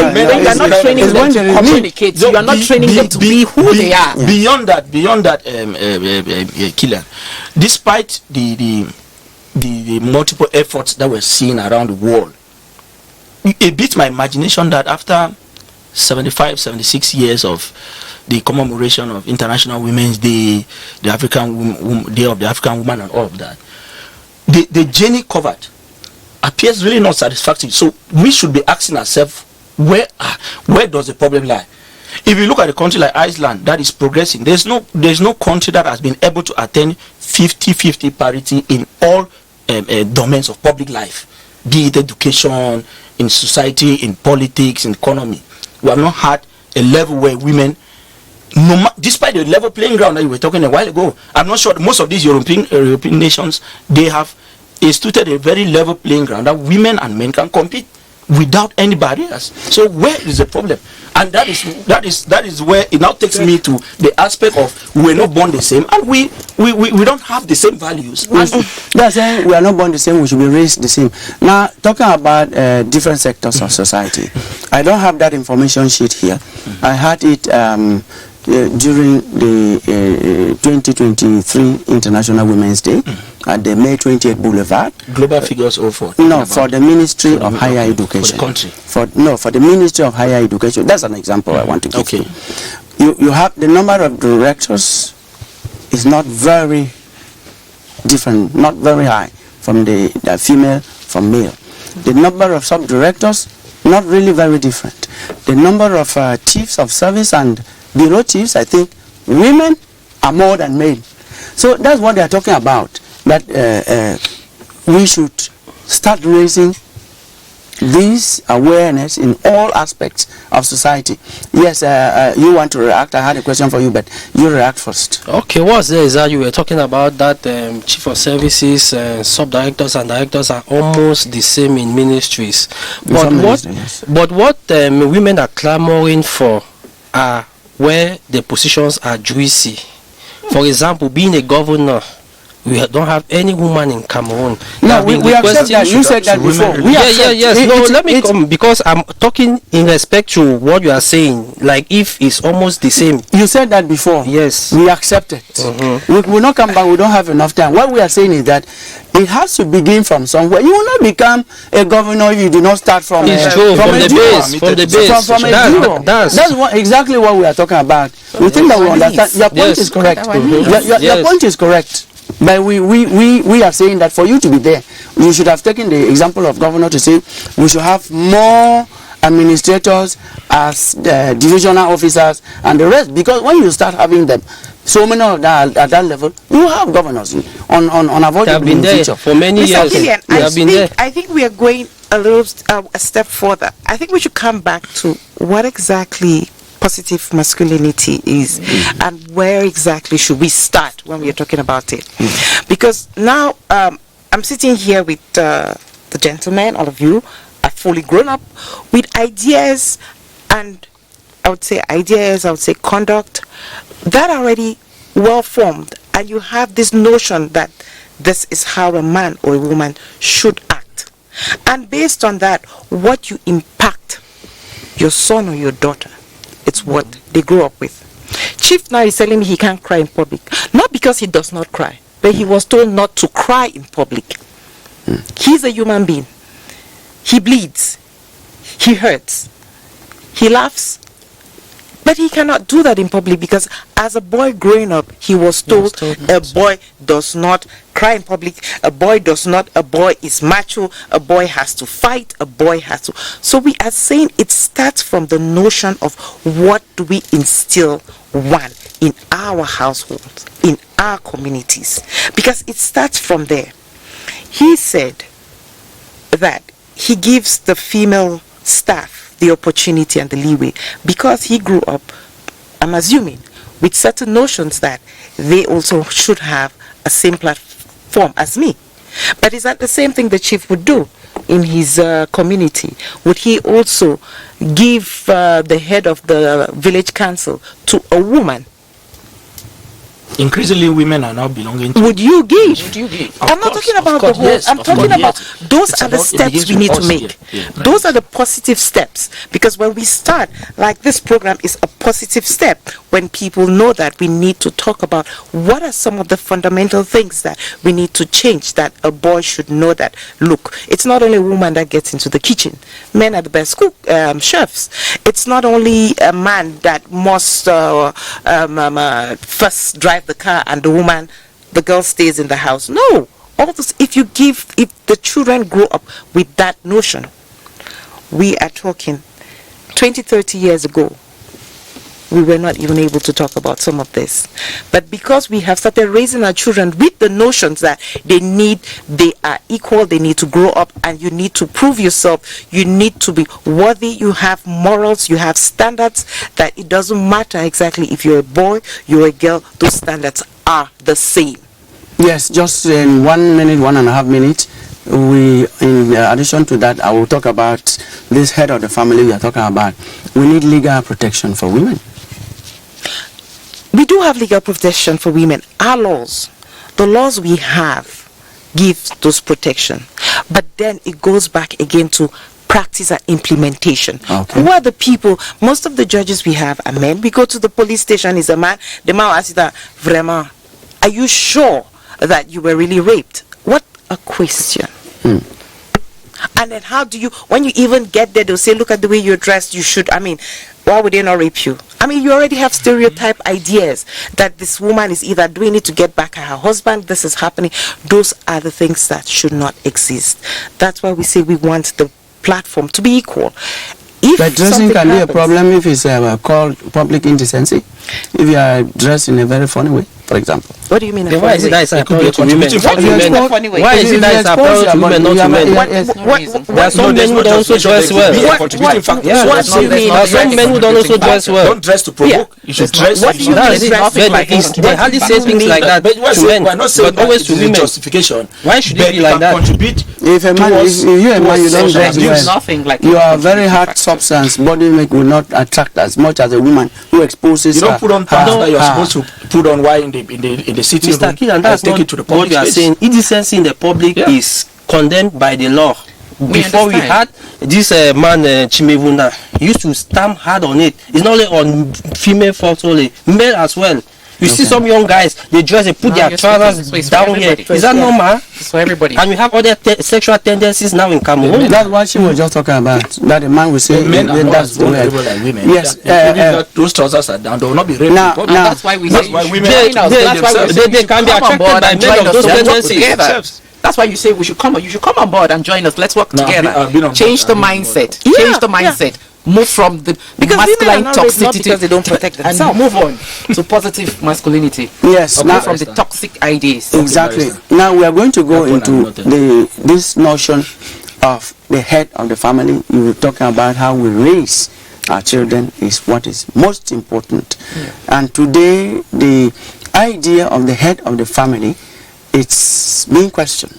[SPEAKER 3] training them to communicate. You are not training them to be who they are.
[SPEAKER 2] Beyond that, Kilian, despite the multiple efforts that we're seeing around the world, it beats my imagination that after 76 years of the commemoration of International Women's Day, the African Day of the African Woman, and all of that, the journey covered appears really not satisfactory. So we should be asking ourselves, where does the problem lie? If you look at a country like Iceland that is progressing, there's no country that has been able to attain 50-50 parity in all domains of public life, be it education, in society, in politics, in economy. We have not had a level where women despite the level playing ground that you were talking a while ago, I'm not sure most of these European nations, they have instituted a very level playing ground that women and men can compete without any barriers. So where is the problem? And that is where it now takes me to the aspect of we're not born the same, and we don't have the same values.
[SPEAKER 1] They're saying we are not born the same, we should be raised the same. Now, talking about different sectors of society, I don't have that information sheet here. I had it during the 2023 International Women's Day at the May 28th Boulevard.
[SPEAKER 2] Global figures or for?
[SPEAKER 1] No, for the Ministry of Higher Education.
[SPEAKER 2] For the country?
[SPEAKER 1] For the Ministry of Higher Education. That's an example I want to give you. You have the number of directors is not very different, not very high from the female from male. The number of sub-directors, not really very different. The number of chiefs of service and bureau chiefs, I think women are more than men. So that's what they are talking about, that we should start raising this awareness in all aspects of society. Yes, you want to react. I had a question for you, but you react first.
[SPEAKER 5] Okay, what's there is that you were talking about that chief of services, sub-directors and directors are almost the same in ministries. But what women are clamoring for are where the positions are juicy. For example, being a governor, we don't have any woman in Cameroon.
[SPEAKER 1] No, we accept that. You said that before.
[SPEAKER 5] Yes. No, let me come, because I'm talking in respect to what you are saying. Like if it's almost the same.
[SPEAKER 1] You said that before.
[SPEAKER 5] Yes.
[SPEAKER 1] We accept it. We will not come back. We don't have enough time. What we are saying is that it has to begin from somewhere. You will not become a governor if you do not start from
[SPEAKER 5] it's true. From the base.
[SPEAKER 1] From a zero. That's exactly what we are talking about. We think that we understand. Your point is correct. Your point is correct. But we are saying that for you to be there, you should have taken the example of governor to say we should have more administrators as divisional officers and the rest, because when you start having them, so many of that at that level, you have governors on avoidable in the future.
[SPEAKER 5] For many years.
[SPEAKER 4] Kilian, I think we are going a step further. I think we should come back to what exactly positive masculinity is and where exactly should we start when we are talking about it. Because now I'm sitting here with the gentlemen, all of you are fully grown up with ideas, and I would say conduct that are already well formed, and you have this notion that this is how a man or a woman should act, and based on that, what you impact your son or your daughter, it's what they grow up with. Chief now is telling me he can't cry in public. Not because he does not cry, but he was told not to cry in public. He's a human being. He bleeds. He hurts. He laughs. But he cannot do that in public because as a boy growing up, he was told a boy does not cry in public, a boy is macho, a boy has to fight, a boy has to. So we are saying it starts from the notion of what do we instill, one, in our households, in our communities, because it starts from there. He said that he gives the female staff the opportunity and the leeway because he grew up, I'm assuming, with certain notions that they also should have a same platform as me. But is that the same thing the chief would do in his community? Would he also give the head of the village council to a woman?
[SPEAKER 2] Increasingly, women are now belonging to.
[SPEAKER 4] Would you give? I'm not talking about the whole. I'm talking about those are the steps we need to make. Those are the positive steps, because when we start, like this program is a positive step when people know that we need to talk about what are some of the fundamental things that we need to change, that a boy should know that, look, it's not only a woman that gets into the kitchen. Men are the best chefs. It's not only a man that must first drive the car and the girl stays in the house. No, all this, if the children grow up with that notion, we are talking 20-30 years ago, we were not even able to talk about some of this. But because we have started raising our children with the notions that they are equal, they need to grow up, and you need to prove yourself, you need to be worthy, you have morals, you have standards, that it doesn't matter exactly if you're a boy, you're a girl, those standards are the same.
[SPEAKER 1] Yes, just in 1 minute, 1.5 minutes, in addition to that, I will talk about this head of the family we are talking about. We need legal protection for women.
[SPEAKER 4] We do have legal protection for women. Our laws, the laws we have, give those protection. But then it goes back again to practice and implementation.
[SPEAKER 1] Okay.
[SPEAKER 4] Who are the people? Most of the judges we have are men. We go to the police station, is a man. The man asks you that, vraiment, are you sure that you were really raped? What a question. And then how do you, when you even get there, they'll say, look at the way you're dressed, you should, why would they not rape you? You already have stereotype ideas that this woman is either doing it to get back at her husband, this is happening. Those are the things that should not exist. That's why we say we want the platform to be equal.
[SPEAKER 1] But dressing can be a problem if it's called public indecency. If you are dressed in a very funny way, for example.
[SPEAKER 4] What do you mean?
[SPEAKER 5] Why is it that it's appropriate to women? Why is it that it's appropriate to women, not to men? There are some men who don't also dress well.
[SPEAKER 4] What do you mean?
[SPEAKER 5] There are some men who don't also dress well.
[SPEAKER 2] Don't dress to provoke. You should dress.
[SPEAKER 4] What do you mean?
[SPEAKER 5] They hardly say things like that to men, but always to women.
[SPEAKER 2] Justification.
[SPEAKER 5] Why should it be like that?
[SPEAKER 1] If a man, if you're a man, you don't dress well.
[SPEAKER 3] Nothing like
[SPEAKER 1] you are a very hard substance. Body make will not attract as much as a woman who exposes.
[SPEAKER 2] You don't put on pants that you're supposed to put on while in the city room.
[SPEAKER 5] Mr. Kilian, that's
[SPEAKER 2] take
[SPEAKER 5] not
[SPEAKER 2] it to the
[SPEAKER 5] what you are saying. Indecency in the public is condemned by the law. Before we had this man Chimevuna, he used to stamp hard on it. It's not only on female folks only, male as well. You see some young guys, they dress, they put their trousers down here. Is that normal?
[SPEAKER 3] It's for everybody.
[SPEAKER 5] And we have other sexual tendencies now in Cameroon.
[SPEAKER 1] That's what she was just talking about. That the man will say,
[SPEAKER 2] men are not
[SPEAKER 1] that's
[SPEAKER 2] as vulnerable like women.
[SPEAKER 1] Yes.
[SPEAKER 2] Those trousers are down. They will not be raped.
[SPEAKER 1] Now,
[SPEAKER 3] That's why we say
[SPEAKER 2] women
[SPEAKER 5] they can be attracted by men of those tendencies.
[SPEAKER 3] That's why you say we should come. You should come on board and join us. Let's work together.
[SPEAKER 2] Change
[SPEAKER 3] the mindset. Change the mindset. Move from the masculine toxicity
[SPEAKER 4] because they don't protect
[SPEAKER 3] and
[SPEAKER 4] themselves.
[SPEAKER 3] move on to positive masculinity.
[SPEAKER 1] Yes.
[SPEAKER 3] Now from the toxic ideas.
[SPEAKER 1] Exactly. Now we are going to go into this notion of the head of the family. You were talking about how we raise our children is what is most important. And today the idea of the head of the family, it's being questioned,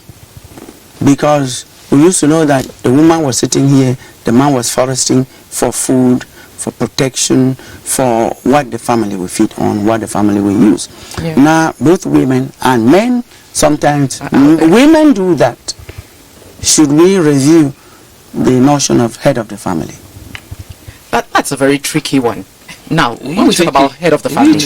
[SPEAKER 1] because we used to know that the woman was sitting here, the man was foresting for food, for protection, for what the family will feed on, what the family will use. Now both women and men, sometimes women do that. Should we review the notion of head of the family?
[SPEAKER 3] That's a very tricky one. Now, when we talk about head of the family,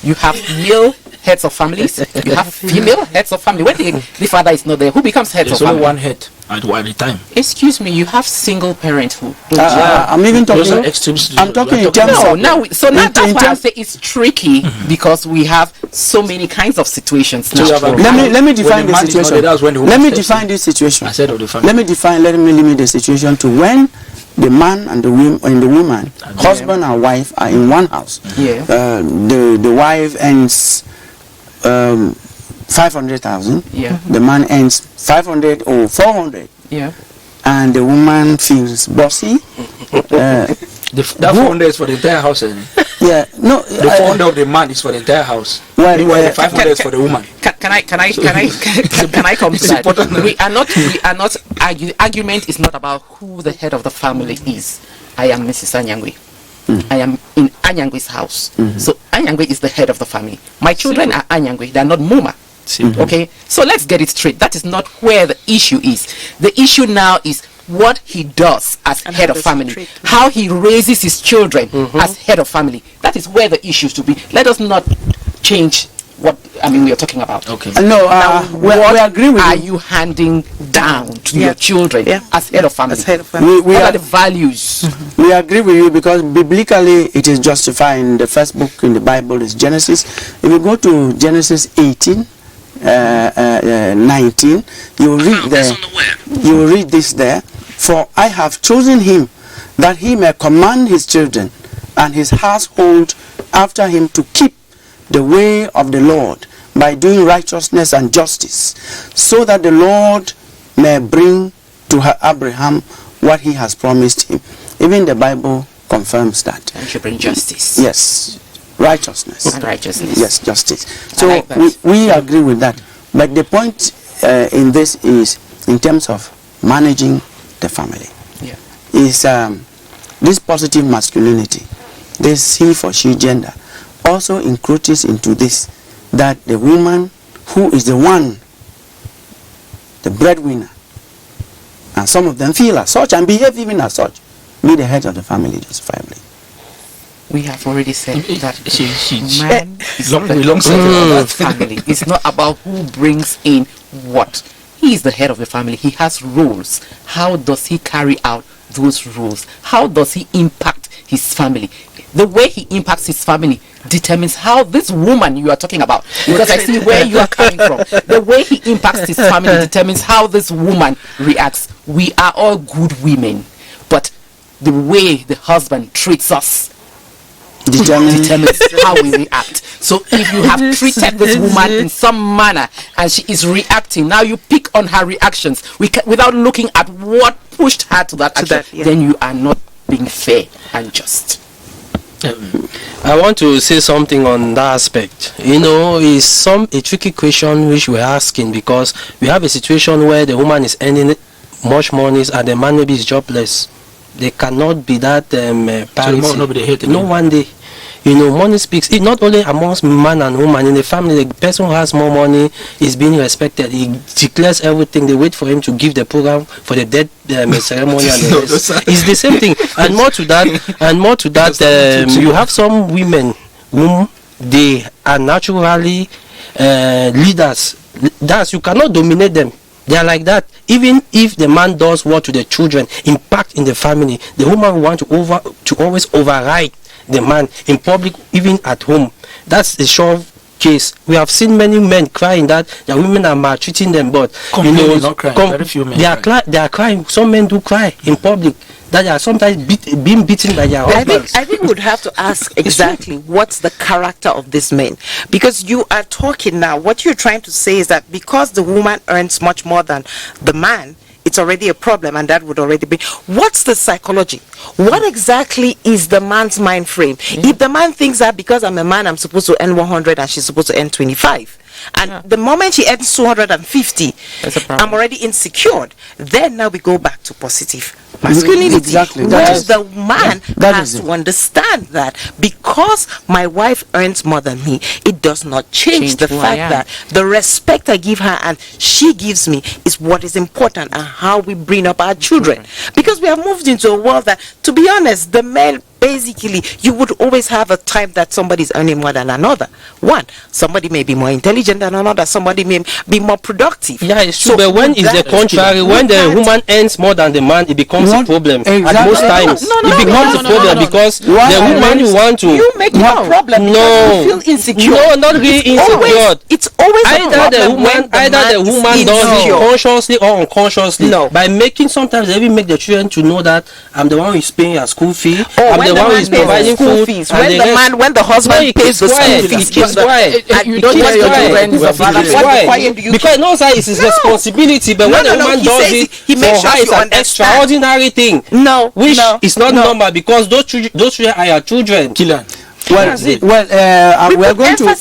[SPEAKER 3] you have male heads of families, you have female heads of family. When the father is not there, who becomes head of family?
[SPEAKER 2] There's only one head at a time.
[SPEAKER 3] Excuse me, you have single parenthood.
[SPEAKER 1] I'm even talking. I'm talking in terms of.
[SPEAKER 3] That's why I say it's tricky because we have so many kinds of situations now.
[SPEAKER 1] Let me define the situation. Let me define this situation. Let me limit the situation to when the man and the woman, husband and wife, are in one house. The wife earns 500,000. The man earns 500 or 400. And the woman feels bossy.
[SPEAKER 2] That 400 is for the entire house. The 400 of the man is for the entire house. Meanwhile, the 500 is for the woman.
[SPEAKER 3] Can I come to that? We are not argument is not about who the head of the family is. I am Mrs. Anyangwe. I am in Anyangwe's house. So Anyangwe is the head of the family. My children are Anyangwe. They are not Muma. Okay, so let's get it straight. That is not where the issue is. The issue now is what he does as head of family, how he raises his children as head of family. That is where the issue should be. Let us not change what we are talking about.
[SPEAKER 1] Okay. We agree with you.
[SPEAKER 3] Are you handing down to your children as head of family?
[SPEAKER 1] What
[SPEAKER 3] are the values?
[SPEAKER 1] We agree with you because biblically it is justified. In the first book in the Bible is Genesis. If you go to Genesis 18, 19, you will read this there. For I have chosen him that he may command his children and his household after him to keep the way of the Lord by doing righteousness and justice, so that the Lord may bring to Abraham what he has promised him. Even the Bible confirms that.
[SPEAKER 3] And should bring justice.
[SPEAKER 1] Yes, righteousness.
[SPEAKER 3] And righteousness.
[SPEAKER 1] Yes, justice. So
[SPEAKER 3] like
[SPEAKER 1] we agree with that. But the point in this is in terms of managing the family.
[SPEAKER 3] Yeah.
[SPEAKER 1] Is this positive masculinity, this he for she gender, also encroaches into this, that the woman who is the one, the breadwinner, and some of them feel as such and behave even as such, be the head of the family justifiably.
[SPEAKER 3] We have already said that
[SPEAKER 2] she
[SPEAKER 3] man is
[SPEAKER 2] long-
[SPEAKER 3] the
[SPEAKER 2] we long
[SPEAKER 3] head
[SPEAKER 2] said
[SPEAKER 3] of the family. It's not about who brings in what. He is the head of the family. He has rules. How does he carry out those rules? How does he impact his family? The way he impacts his family determines how this woman you are talking about, because I see where you are coming from. The way he impacts his family determines how this woman reacts. We are all good women, but the way the husband treats us determines how we react. So if you have treated this woman in some manner and she is reacting, now you pick on her reactions without looking at what pushed her to that action, then you are not being fair and just.
[SPEAKER 5] I want to say something on that aspect. You know, it's a tricky question which we're asking, because we have a situation where the woman is earning much money and the man maybe is jobless. They cannot be that parity. No one day. You know, money speaks. It not only amongst man and woman in the family. The person who has more money is being respected. He declares everything. They wait for him to give the program for the death ceremony and the rest. It's the same thing. And more to that, you have some women whom they are naturally leaders. Thus, you cannot dominate them. They are like that. Even if the man does what to the children, impact in the family, the woman will want to always override the man in public, even at home. That's a sure case. We have seen many men crying that the women are maltreating them, but
[SPEAKER 2] not crying. Very few men
[SPEAKER 5] they are crying. Some men do cry in public, that they are sometimes being beaten by their husbands.
[SPEAKER 4] I think we'd have to ask exactly what's the character of these men, because you are talking now, what you're trying to say is that because the woman earns much more than the man, it's already a problem, and that would already be. What's the psychology? What exactly is the man's mind frame? If the man thinks that because I'm a man, I'm supposed to earn 100 and she's supposed to earn 25, and the moment she earns 250, I'm already insecure, then now we go back to positive masculinity.
[SPEAKER 1] Exactly.
[SPEAKER 4] Whereas the man has to understand that because my wife earns more than me, it does not change the fact that the respect I give her and she gives me is what is important, and how we bring up our children. Because we have moved into a world that, to be honest, the men, basically, you would always have a time that somebody's earning more than another. One, somebody may be more intelligent than another, somebody may be more productive.
[SPEAKER 5] Yeah, it's true, but when it's the contrary, when the woman earns more than the man, it becomes a problem. Exactly. At most times, it becomes a problem because the woman you want to...
[SPEAKER 4] You make it a problem because you feel insecure.
[SPEAKER 5] No, not really insecure.
[SPEAKER 4] It's always
[SPEAKER 5] either the woman does it consciously or unconsciously. By making, sometimes they even make the children to know that I'm the one who is paying a school fee. I'm the one who is providing food.
[SPEAKER 4] When the husband pays the school fees,
[SPEAKER 3] you don't hear your children.
[SPEAKER 5] Because no, sir, it's his responsibility. But when the woman does it, for her it's an extraordinary thing. Which is not normal, because those children are your children.
[SPEAKER 2] Kilian.
[SPEAKER 4] We're going to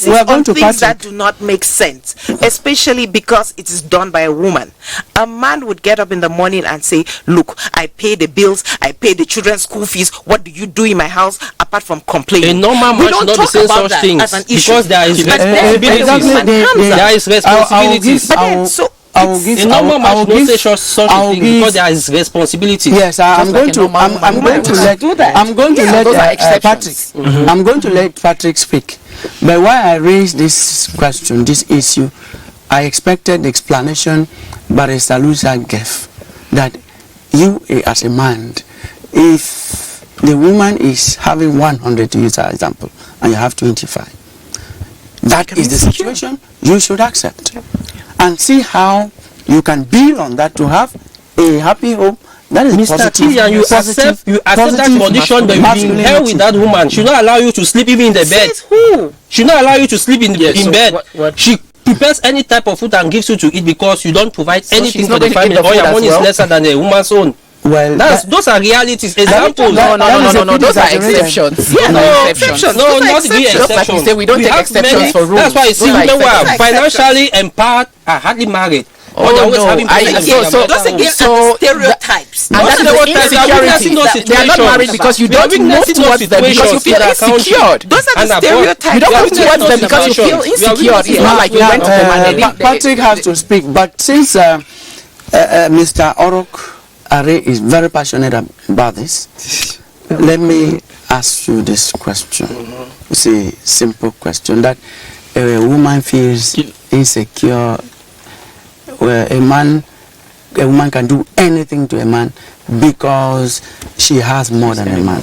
[SPEAKER 4] things that do not make sense, especially because it is done by a woman. A man would get up in the morning and say, look, I pay the bills, I pay the children's school fees, what do you do in my house apart from complaining?
[SPEAKER 5] A normal man should not be saying such things, because there is responsibilities. A normal man should not say such a thing, because there is responsibility.
[SPEAKER 1] Yes, I'm going to let Patrick speak. But why I raised this question, this issue, I expected the explanation Barrister Lusa gave, that you as a man, if the woman is having 100, to use that example, and you have 25, that is the situation you should accept. And see how you can build on that to have a happy home That is
[SPEAKER 5] Mr.
[SPEAKER 1] positive.
[SPEAKER 5] Kilian, you accept that condition, but you've been held with that woman. She not allow you to sleep even in the bed.
[SPEAKER 4] Who?
[SPEAKER 5] She not allow you to sleep in
[SPEAKER 2] so
[SPEAKER 5] bed.
[SPEAKER 2] what?
[SPEAKER 5] She prepares any type of food and gives you to eat because you don't provide anything
[SPEAKER 3] she's
[SPEAKER 5] for
[SPEAKER 3] not
[SPEAKER 5] the
[SPEAKER 3] going to eat
[SPEAKER 5] family.
[SPEAKER 3] the
[SPEAKER 5] Or your
[SPEAKER 3] food as
[SPEAKER 5] money is
[SPEAKER 3] well?
[SPEAKER 5] lesser than a woman's own.
[SPEAKER 1] Well,
[SPEAKER 5] Those are realities. Examples.
[SPEAKER 3] No. Those are exceptions.
[SPEAKER 4] Yeah,
[SPEAKER 5] No,
[SPEAKER 3] exceptions.
[SPEAKER 5] No,
[SPEAKER 3] Those are
[SPEAKER 5] not the
[SPEAKER 3] exceptions. Just like you
[SPEAKER 5] exceptions.
[SPEAKER 3] say, we don't take
[SPEAKER 5] have
[SPEAKER 3] exceptions for rules.
[SPEAKER 5] That's why you see
[SPEAKER 3] Those are
[SPEAKER 5] women who are
[SPEAKER 3] exceptions.
[SPEAKER 5] financially empowered are hardly married. Or they're always having problems.
[SPEAKER 4] Those again are stereotypes.
[SPEAKER 3] And that is the insecurity. They are not married because you don't move towards them because you feel insecure.
[SPEAKER 4] Those are the stereotypes.
[SPEAKER 3] You don't move towards them because you feel insecure. It's not like you went to them and
[SPEAKER 1] Patrick has to speak, but since Mr. Orok Are is very passionate about this, let me ask you this question. It's a simple question that a woman feels insecure. Where a woman can do anything to a man because she has more than a man.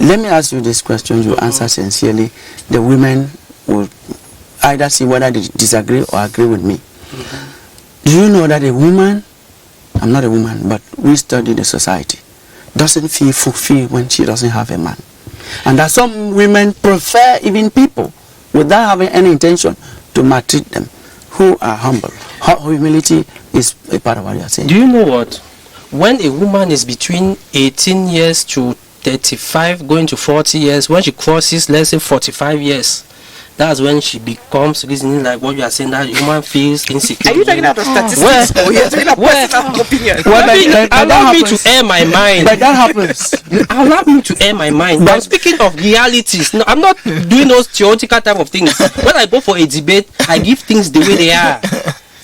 [SPEAKER 1] Let me ask you this question. You answer sincerely. The women will either see whether they disagree or agree with me. Do you know that a woman, I'm not a woman, but we study the society, doesn't feel fulfilled when she doesn't have a man? And that some women prefer even people without having any intention to maltreat them, who are humble. Humility is a part of what you are saying.
[SPEAKER 5] Do you know what? When a woman is between 18 years to 35, going to 40 years, when she crosses, let's say 45 years, that's when she becomes reasoning like what you are saying, that woman feels insecure.
[SPEAKER 4] Are you talking about statistics? Or you're talking about personal opinion?
[SPEAKER 5] Allow me to air my mind.
[SPEAKER 1] But that happens.
[SPEAKER 5] Allow me to air my mind. I'm speaking of realities. No, I'm not doing those theoretical type of things. When I go for a debate, I give things the way they are.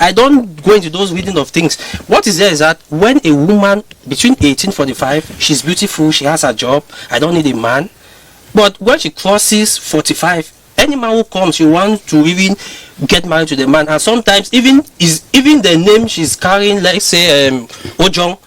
[SPEAKER 5] I don't go into those reading of things. What is there is that when a woman between 18-45, she's beautiful, she has a job, I don't need a man. But when she crosses 45, any man who comes, she wants to even get married to the man, and sometimes even the name she's carrying, let's say Ojong,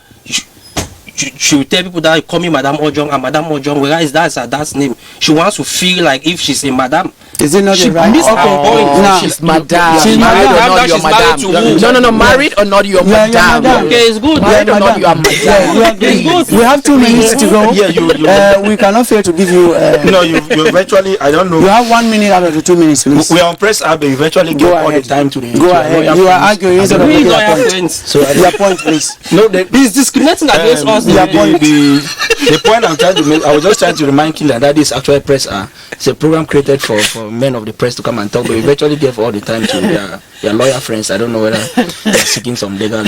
[SPEAKER 5] she will tell people that call me Madame Ojong and Madame Ojong, whereas that's name. She wants to feel like if she's a madam.
[SPEAKER 1] Is it not
[SPEAKER 5] She
[SPEAKER 1] the right?
[SPEAKER 5] missed the point.
[SPEAKER 1] No.
[SPEAKER 3] She's madam.
[SPEAKER 1] She's
[SPEAKER 3] Married or
[SPEAKER 1] madam.
[SPEAKER 3] not, you're
[SPEAKER 5] She's married to who?
[SPEAKER 3] madam. No, married or not, you're
[SPEAKER 1] Yeah, you're
[SPEAKER 3] madam.
[SPEAKER 1] madam.
[SPEAKER 5] Okay, it's good.
[SPEAKER 3] Married or not, you are madam.
[SPEAKER 1] We have 2 minutes to go.
[SPEAKER 2] Yeah,
[SPEAKER 1] We cannot fail to give you.
[SPEAKER 2] you eventually, I don't know.
[SPEAKER 1] You have 1 minute out of the 2 minutes, please.
[SPEAKER 2] We are on press app, you eventually give
[SPEAKER 1] Go
[SPEAKER 2] all the
[SPEAKER 1] ahead.
[SPEAKER 2] time to the
[SPEAKER 1] Go ahead. You are arguing instead of making
[SPEAKER 5] We
[SPEAKER 1] your
[SPEAKER 5] are
[SPEAKER 1] point.
[SPEAKER 5] friends.
[SPEAKER 2] So
[SPEAKER 1] Your point, please.
[SPEAKER 2] no,
[SPEAKER 5] He's discriminating against us.
[SPEAKER 2] the point I'm trying to make, I was just trying to remind Kilian that this actually press it's a program created for men of the press to come and talk, but we eventually gave all the time to their lawyer friends. I don't know whether they're seeking some legal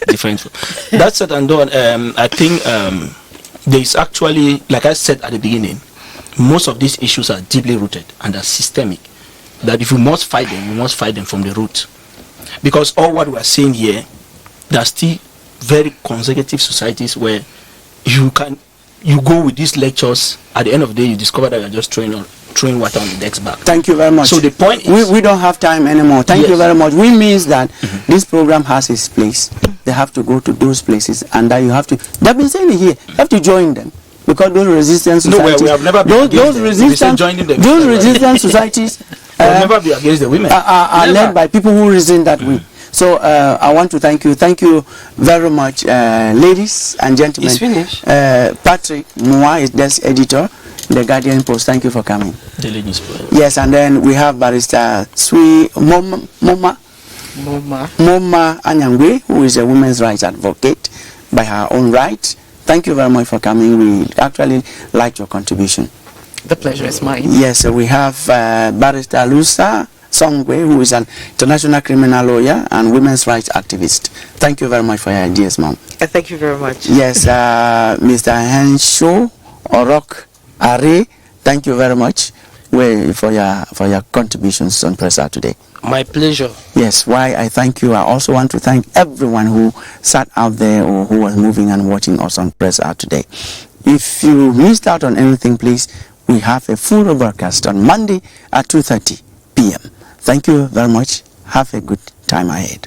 [SPEAKER 2] difference. That said and done, I think there is actually, like I said at the beginning, most of these issues are deeply rooted and are systemic. That if we must fight them, we must fight them from the root. Because all what we are saying here, there are still very consecutive societies where you go with these lectures, at the end of the day you discover that you're just throwing water on the next back.
[SPEAKER 1] Thank you very much.
[SPEAKER 2] So the point is,
[SPEAKER 1] we don't have time anymore. Thank you
[SPEAKER 2] Yes.
[SPEAKER 1] very much. We means that this program has its place. They have to go to those places, and that you have to. They've been saying it here. You have to join them because those resistance
[SPEAKER 2] No,
[SPEAKER 1] societies.
[SPEAKER 2] we have never been against
[SPEAKER 1] those
[SPEAKER 2] them. We
[SPEAKER 1] resistance.
[SPEAKER 2] say joining them.
[SPEAKER 1] Those resistance societies
[SPEAKER 2] we'll never be against the women.
[SPEAKER 1] are
[SPEAKER 2] Never.
[SPEAKER 1] led by people who reason that way. So I want to thank you. Thank you very much, ladies and gentlemen.
[SPEAKER 5] It's finished.
[SPEAKER 1] Patrick Moa is desk editor, The Guardian Post. Thank you for coming.
[SPEAKER 2] Daily newspaper.
[SPEAKER 1] Yes, and then we have Barrister Sui Moma Anyangwe, who is a women's rights advocate by her own right. Thank you very much for coming. We actually liked your contribution.
[SPEAKER 3] The pleasure is mine.
[SPEAKER 1] Yes, we have Barrister Lusa Songwe, who is an international criminal lawyer and women's rights activist. Thank you very much for your ideas, ma'am.
[SPEAKER 4] Thank you very much.
[SPEAKER 1] Yes, Mr. Henshaw Orok Are, thank you very much for your contributions on Press Out today.
[SPEAKER 5] My pleasure.
[SPEAKER 1] Yes, why I thank you. I also want to thank everyone who sat out there or who was moving and watching us on Press Out today. If you missed out on anything, please, we have a full broadcast on Monday at 2:30 p.m. Thank you very much. Have a good time ahead.